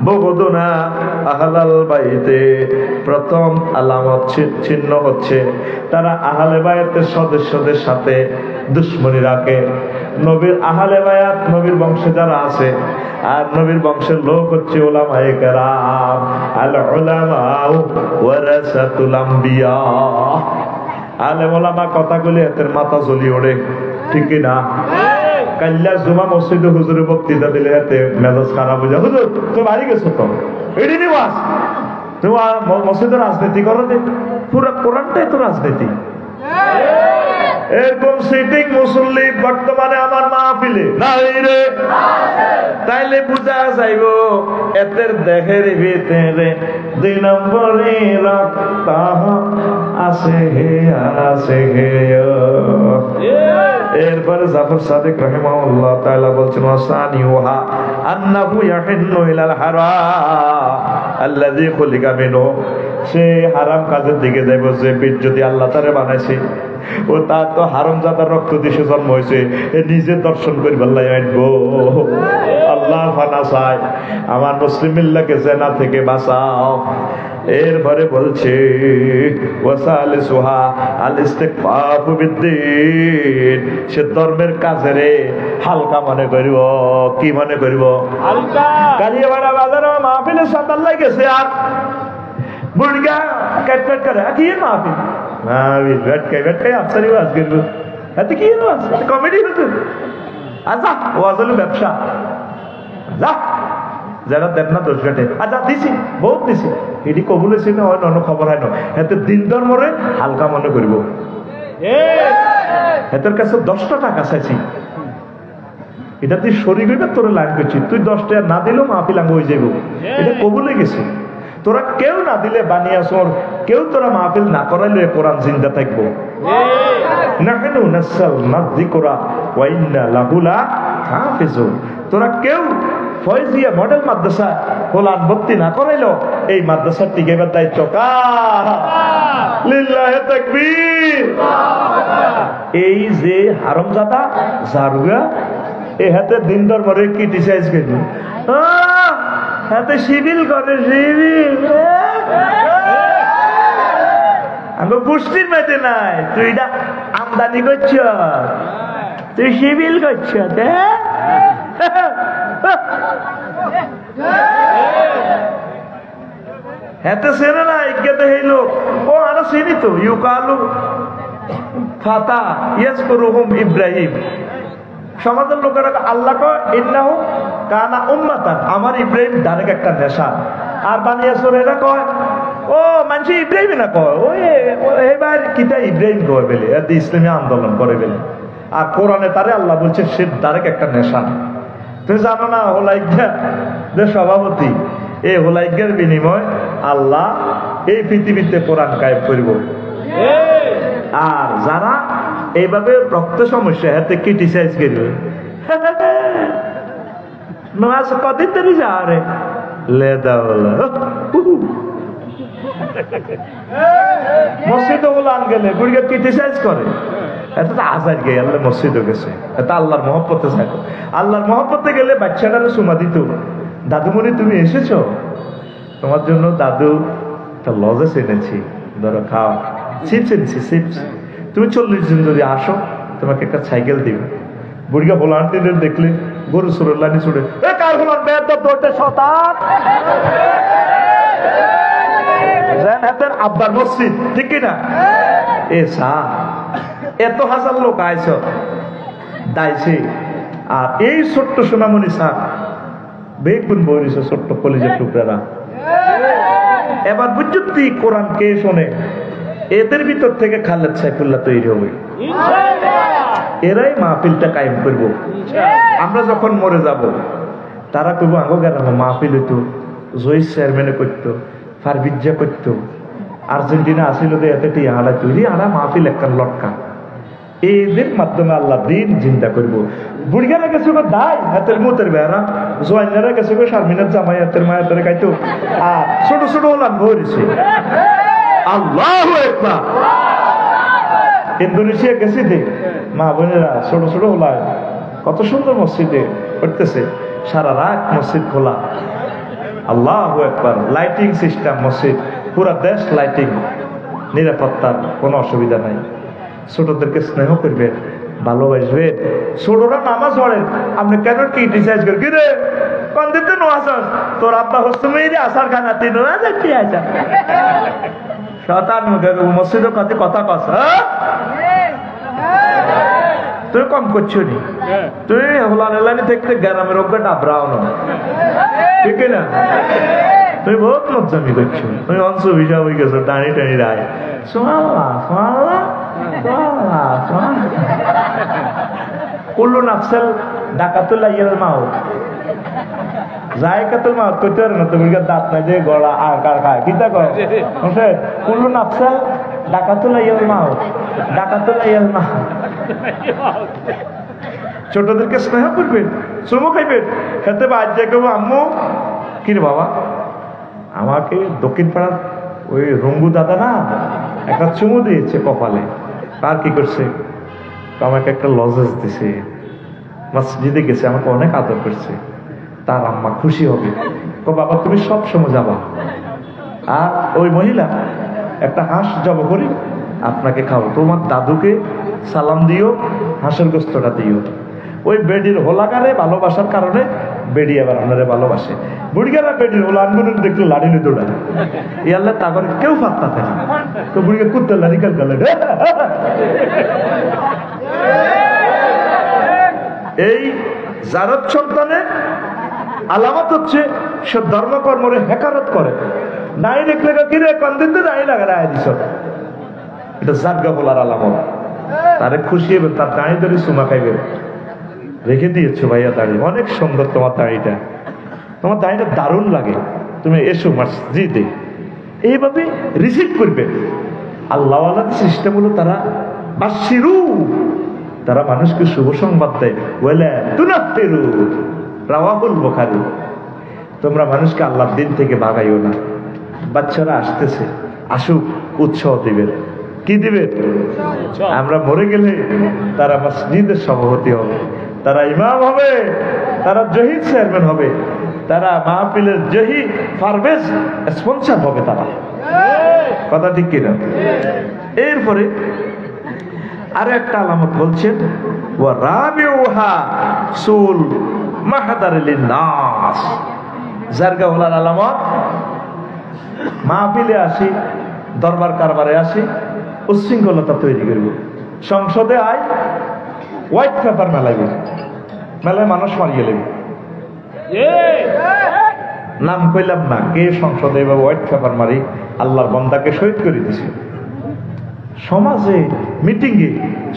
বগদুনা আহলাল বাইতে, প্রথম আলামত চিহ্ন হচ্ছে তারা আহলে বায়াতের সদস্যদের সাথে দুশ্মনী রাখে। নবীর আহলে বায়াত নবীর বংশে যারা আছে, আর নবীর বংশের লোক হচ্ছে উলামায়ে কেরাম। আল উলামাউ ওয়ারাসাতুল আম্বিয়া, আলেম ওলামা কথাগুলি এদের মাথা জ্বলি ওঠে, ঠিক না? কাল্লা জুমা মসজিদে হুজুরে বক্তৃতা দিলে এতে মেজাজ খারাপ হয়ে যায়। হুজুর তুমি বাড়ি গেছো তো এটি নিবাস, তুমি মসজিদে রাজনীতি করো, পুরো কোরআনটাই তো রাজনীতি। এরকম সিটিং মুসল্লি বর্তমানে আমার মাহফিলে নাই রে। তাইলে বুঝা যাইব এদের দেহের ভিতরে 2 নম্বরে রক্ত আছে আছে। এরপরে জাফর সাদিক রাহিমাহুল্লাহ তাআলা বলছেন ওয়াসানিউহা আন্নাহু ইয়াহিন্নু ইলাল হারাম আল্লাযী খুলিকা মিনহু, সে হারাম কাজের দিকে যাইব যে পেট যদি আল্লাহ তারে বানাইছে, ও তার তো হারামজাদার রক্ত দিয়ে জন্ম হয়েছে, নিজে দর্শন করি আল্লাহ আইনবো। আল্লাহ ফানা চাই আমার মুসলিম মিল্লাকে জেনা থেকে বাঁচাও। এরপরে বলছে ওয়াসালিসুহা আল ইস্তিগফাফু বিদ্দীন, সে ধর্মের কাজে রে হালকা মনে করিব। কি মনে করিব? হালকা। কালিয়াবাড়া বাজারে মাহফিলে সান্দাল লাগেছে আর বুড়িগা কাটপাট করে কি মাহফিল মাহফিল বেটকাই আফসারি ওয়াজ করব, এতে কি ওয়াজ কমেডি হতো। আচ্ছা ওয়াজ হলো ব্যবসা, যা যারা দেন না দোষ ঘাটে। আচ্ছা দিছি বহুত দিছি, এটি কবুল হয়েছে না হয় অন্য খবর হয় না, এতে দিন ধর্মরে হালকা মনে করিব। এদের কাছে 10 টাকা চাইছি, এটা তুই শরীর হইবে তোর লাইন করছি, তুই 10 টাকা না দিলেও মাহফিল আঙ্গ হয়ে যাইব, এটা কবুল হয়ে গেছে। তোরা কেউ না দিলে বানিয়াছর, কেউ তোরা মাহফিল না করাইলে কোরআন জিন্দা থাকবো। নাহনু নাসালনা যিকরা ওয়া ইন্না লাহু লাহাফিজুন, তোরা কেউ ফয়জিয়া মডেল মাদ্রাসা কোরআন ভর্তি না করাইলো, এই মাদ্রাসার টিকাইবার দায়িত্ব কার? লিল্লাহি তাকবীর। এই যে হারামজাদা জারুয়া এই হাতে দিন ধর্মরে ক্রিটিসাইজ করি, হাতে সিভিল করে, সিভিল আমি পুষ্টির মেতে নাই, তুই এটা আমদানি করছ, তুই সিভিল করছ। হাতে চেনে না ইজ্ঞাতে এই লোক, ও আরো চিনি তো, ইউকালু ফাতা ইয়াজকুরুহুম ইব্রাহিম। সমাজের লোকেরা আল্লাহ কয় ইন্নাহু কানা উম্মাতান, আমার ইব্রাহিম ডাইরেক্ট একটা নেশা। আর বানিয়াসুরেরা কয় ও মানুষ ইব্রাহিম না কয়, ওই এবার কিতা ইব্রাহিম কয় বেলে, এত ইসলামী আন্দোলন করে বেলে। আর কোরআনে তারে আল্লাহ বলছে সে ডাইরেক্ট একটা নেশা। তুমি জানো না হোলাইজ্ঞা যে সভাপতি, এই হোলাইজ্ঞার বিনিময় আল্লাহ এই পৃথিবীতে কোরআন কায়েম করব। আর যারা এইভাবে রক্ত সমস্যা হাতে ক্রিটিসাইজ করবে, কদিন তৈরি যাওয়ারে লেদা মসজিদ আন গেলে বুড়িকে ক্রিটিসাইজ করে, এত তো আজার গে আল্লাহ মসজিদও গেছে, এত আল্লাহর মহব্বতে থাকে। আল্লাহর মহব্বতে গেলে বাচ্চাটারে সুমা দিত, দাদুমণি তুমি এসেছো, তোমার জন্য দাদু একটা লজেস এনেছি, ধরো খাও, চিপস এনেছি চিপস, তুমি 40 দিন যদি আসো তোমাকে একটা সাইকেল দিবে। বুড়িকা হোলান দিনের দেখলে গরু সুরের লাইনে ছুটে, কার হোলান আব্বার মসজিদ, ঠিক কিনা? এ সা এত হাজার লোক আইস দাইছে, আর এই ছোট্ট সোনামণি সাহ বেগুন বইছে ছোট্ট কলিজের টুকরারা। এবার বুঝুতি কোরআন কে শোনে, এদের ভিতর থেকে খালেদ সাইফুল্লাহ তৈরি হবে, এরাই মাহফিলটা কায়েম করব। আমরা যখন মরে যাব তারা করবো আগো গেলাম মাহফিল হইতো, জয়ীর চেয়ারম্যানে করতো, ফারবিজ্জা করতো, আর্জেন্টিনা আসিল এতটি আড়া তৈরি, আড়া মাহফিল একটা লটকা। এদের মাধ্যমে আল্লাহ দিন চিন্তা করবো। বুড়িয়ারা গেছে দায় হাতের মুতের বেড়া, জোয়াইনারা গেছে শারমিনের জামাই হাতের মায়ের হাতের খাইতো, আর ছোট ছোট হলাম ভরেছে। আল্লাহু আকবার। ইন্দোনেশিয়া গেছি দে মা বোনেরা ছোট ছোট হলায় কত সুন্দর মসজিদে করতেছে, সারা রাত মসজিদ খোলা। আল্লাহু আকবার। লাইটিং সিস্টেম মসজিদ, পুরা দেশ লাইটিং, নিরাপত্তার কোনো অসুবিধা নাই। ছোটদেরকে স্নেহ করবেন, ভালোবাসবেন। ছোটরা নামাজ পড়েন, আপনি কেন ক্রিটিসাইজ করেন? কিরে কন্দিতে নো আসাস, তোর আব্বা হস্তমেই আসার খানা তিন যাচ্ছি আসা শতান মসজিদের কাছে কথা কস, তুমি কম করছো নি, তুমি হোলানি থেকে গ্রামের অজ্ঞা ডাবরাও না, ঠিক না? তুমি বহুত লজ্জামি করছো, তুমি অংশ হিসাব হয়ে গেছো, টানি টানি রায় কুল্লু নাফসাল ডাকাতুল ইয়াল মাউত, জায়কাতুল মাউত করতে পারে না, তুমি দাঁত নাই যে গলা আর কার খায় কিতা কয়, কুল্লু নাফসাল ডাকাতুল ইয়াল মাউত, ডাকাতুল ইয়াল মাউত। ছোটদেরকে স্নেহ করবেন, চুমু খাইবেন, খেতে বাদ যে কেউ আম্মু কিরে বাবা, আমাকে দক্ষিণ পাড়ার ওই রঙ্গু দাদা না একটা চুমু দিয়েছে কপালে, আর কি করছে, আমাকে একটা লজেস দিছে, মসজিদে গেছে, আমাকে অনেক আদর করছে, তার আম্মা খুশি হবে, তো বাবা তুমি সব সময় যাবা। আর ওই মহিলা একটা হাঁস জব করি আপনাকে খাবো, তোমার দাদুকে সালাম দিও, হাঁসের গোস্তটা দিও। ওই বেডির হোলাগারে ভালোবাসার কারণে বেডি আবার আপনারে ভালোবাসে। বুড়িগারা বেডির হোলা আনগুলো দেখলে লাড়ি নিয়ে দৌড়ায়, ইয়াল্লা তা করে কেউ পাত্তা থাকে না, তো বুড়িকে কুত্তে লাড়ি কাল কালে। এই জারত সন্তানের আলামত হচ্ছে সে ধর্মকর্মরে হেকারত করে, নাই দেখলে কিরে কন্দিন নাই লাগা রায় দিস, এটা জার্গা বলার আলামত। তারে খুশি হবে, তার দাঁড়ি ধরে চুমা খাইবে, রেখে দিয়েছো ভাইয়া দাঁড়ি, অনেক সুন্দর তোমার দাঁড়িটা, তোমার দাঁড়িটা দারুণ লাগে, তুমি এসো মসজিদে, এইভাবে রিসিভ করবে। আল্লাহওয়ালার সিস্টেম হলো তারা বাশিরু, তারা মানুষকে শুভ সংবাদ দেয়, ওয়ালা তুনাফিরু, রাওয়াহুল বুখারী। তোমরা মানুষকে আল্লাহর দিন থেকে ভাগাইও না। বাচ্চারা আসতেছে, আসুক, উৎসাহ দিবেন। কি দিবেন? আমরা মরে গেলে তারা মসজিদের সভাপতি হবে, তারা ইমাম হবে, তারা জহিদ চেয়ারম্যান হবে, তারা মাহফিলের জহি পারভেজ স্পন্সর হবে। তারা কথা ঠিক কিনা? এরপরে আরো একটা আলামত বলছেন, ওয়া রাবিউহা সুল মাহদার লিন্নাস। জারগা ওলার আলামত, মাহফিলে আসি, দরবার কারবারে আসি, উচ্ছৃঙ্খলতা তৈরি করব। সংসদে আয়, হোয়াইট পেপার মেলাইব, মেলায় মানুষ মারিয়ে লেব। নাম কইলাম না, কে সংসদে এবার হোয়াইট পেপার মারি আল্লাহর বন্দাকে শহীদ করে দিছে। সমাজে মিটিংয়ে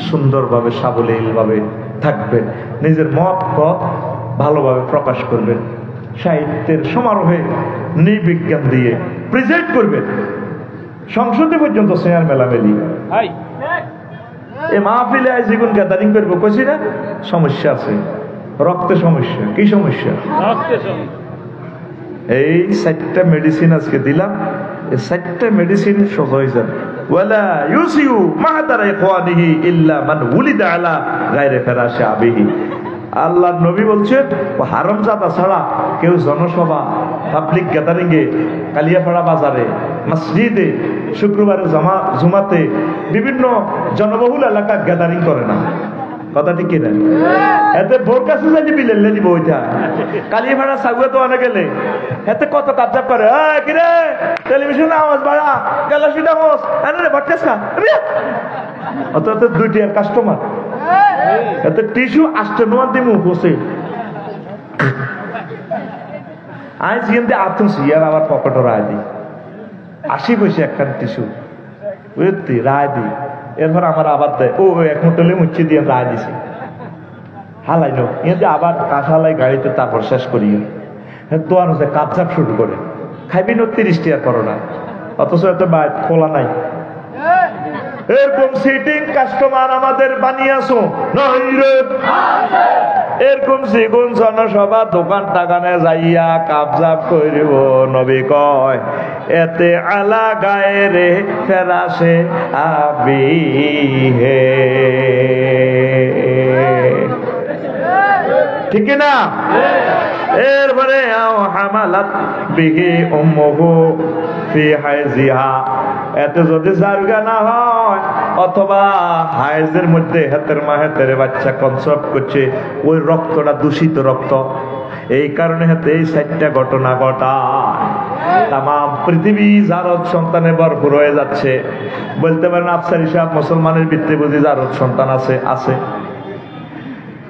সুন্দরভাবে সাবলীল ভাবে থাকবেন, নিজের মত পথ ভালোভাবে প্রকাশ করবেন, সাহিত্যের সমারোহে নির্বিজ্ঞান দিয়ে প্রেজেন্ট করবেন। সংসদে পর্যন্ত চেয়ার মেলামেলি, এ মাহফিলে আজ যেগুন গ্যাদারিং করবো কইছি না, সমস্যা আছে, রক্তের সমস্যা। কি সমস্যা? এই 4টা মেডিসিন আজকে দিলাম, এই 4টা মেডিসিন সোজা হয়ে যাবে। ওয়ালা ইউসিউ মাহদারা ইখওয়ানিহি ইল্লা মান উলিদা আলা গায়রি ফিরাশি আবিহি। আল্লাহর নবী বলছেন, হারামজাদা ছাড়া কেউ জনসভা, পাবলিক গ্যাদারিং এ, কালিয়াপাড়া বাজারে, মসজিদে, শুক্রবারে জুমাতে, বিভিন্ন জনবহুল এলাকা গ্যাদারিং করে না। কথা ঠিক কিনা? এতে ভোর কাছে যাই বিলে দিব ওইটা কালিয়াপাড়া সাগুয়ে তো অনেক গেলে এতে কত কাবজাব করে। কিরে টেলিভিশনে আওয়াজ বাড়া গ্যালাসিটা হোস আরে ভটকাস না অত 2টি কাস্টমার, এতে টিস্যু আসতে নোয়ার দিমু বসে আজ কিন্তু আতঙ্ক ইয়ার আবার পকেটও রায় দিই 80 পয়সা একটা টিস্যু বুঝতি রায় দিই। এরপর আমার আবার দেয়, ও এক মুঠলে মুচ্ছি দিয়ে রায় দিছি হালাইলো, কিন্তু আবার কাঠ হালাই গাড়িতে, তারপর শেষ করি দোয়ান হচ্ছে কাপচাপ শুরু করে খাইবি 30 টাকা করো না, অথচ এত খোলা নাই। এরকম সিটিং কাস্টমার আমাদের বানিয়েছো এরকম সিগুন জনসভা দোকান টাকানে যাইয়া কাবজাব করিব। নবী কয় এতে আলা গায়ে রে ফেরাসে আবি হে, ঠিক না? এরপরে আও হামালাত বিহি উম্মুহু ফি হাইজিহা, এতে যদি জারগা না হয় অথবা হাইজের মধ্যে হাতের মাহেতের বাচ্চা কনসেপ্ট করছে, ওই রক্তটা দূষিত রক্ত, এই কারণে হাতে এই 4টা ঘটনা ঘটায়। তাম পৃথিবী জারদ সন্তানে ভরপুর হয়ে যাচ্ছে। বলতে পারেন আফসারি সাহেব মুসলমানের ভিত্তি বুঝি জারদ সন্তান আছে? আছে।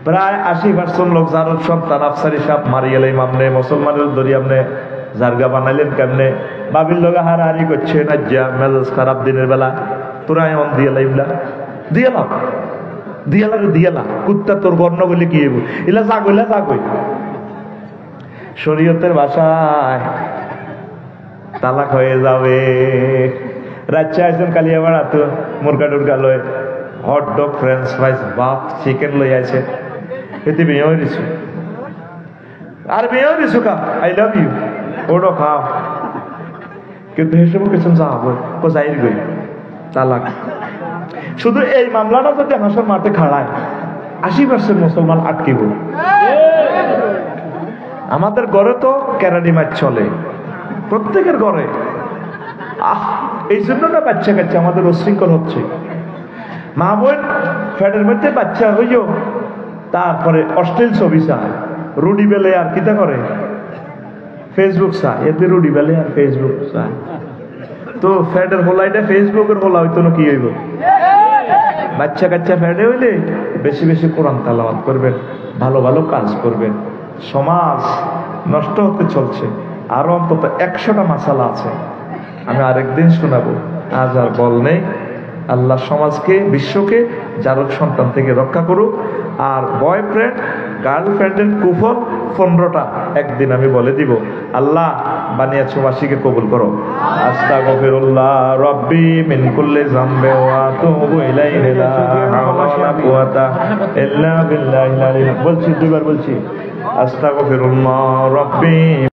প্রায় 80% লোক জারদ সন্তান। আফসারি সাহেব মারিয়ালে মামনে মুসলমানের দরিয়ামনে জারগা বানাইলেন কেমনে? বাবির লোক হারাহারি করছে না, যা মেজাজ খারাপ দিনের বেলা, তোরা এমন দিয়ে লাইবলা দিয়ালাম দিয়ালা কুত্তা তোর গর্ণ বলে কি এলা জাগইলা জাগই। শরীয়তের ভাষায় তালাক হয়ে যাবে। রাজ্যে আসছেন কালিয়াপাড়া, তো মুরগা টুরগা লয়, হট ডগ, ফ্রেঞ্চ ফ্রাইস, বাপ চিকেন লই আছে, এতে বিয়ে হয়ে দিছো। আর বিয়ে হয়ে দিছো কা আই লাভ ইউ, ওটা খাও, কিন্তু হিসেবে কিছু যাবো ও যাইর গই তালাক। শুধু এই মামলাটা যদি হাসর মাঠে খাড়ায় 80% মুসলমান আটকিব। আমাদের ঘরে তো ক্যারাডি মাছ চলে, প্রত্যেকের ঘরে। এই জন্য না বাচ্চা কাচ্চা আমাদের উশৃঙ্খল হচ্ছে। মা বোন ফ্যাটের মধ্যে বাচ্চা হইও, তারপরে অশ্লীল ছবি চায়, রুডি বেলে আর কিতা করে ফেসবুক চায়, এতে রুডি বেলে আর ফেসবুক চায়। তো ফ্যাটের হোলাইটা ফেসবুকের হোলা হইতো না, কি হইব? বাচ্চা কাচ্চা ফ্যাটে হইলে বেশি বেশি কোরআন তেলাওয়াত করবেন, ভালো ভালো কাজ করবেন। সমাজ নষ্ট হতে চলছে, আরো অন্তত 100টা মাসালা আছে, আমি আরেকদিন শোনাবো, আজ আর বল নেই। আল্লাহ সমাজকে, বিশ্বকে জারদ সন্তান থেকে রক্ষা করুক। আর বয়ফ্রেন্ড গার্লফ্রেন্ডের কুফল 15টা একদিন আমি বলে দিব। আল্লাহ বানিয়েছো বাসীকে কবুল করো। আস্তাগফিরুল্লাহ রাব্বি মিন কুল্লি যামবি ওয়া আতুবু ইলাইহি লা হাওলা ওয়ালা কুওয়াতা ইল্লা বিল্লাহিল আলিয়্যিল। বলছি 2বার বলছি, আস্তাগফিরুল্লাহ রাব্বি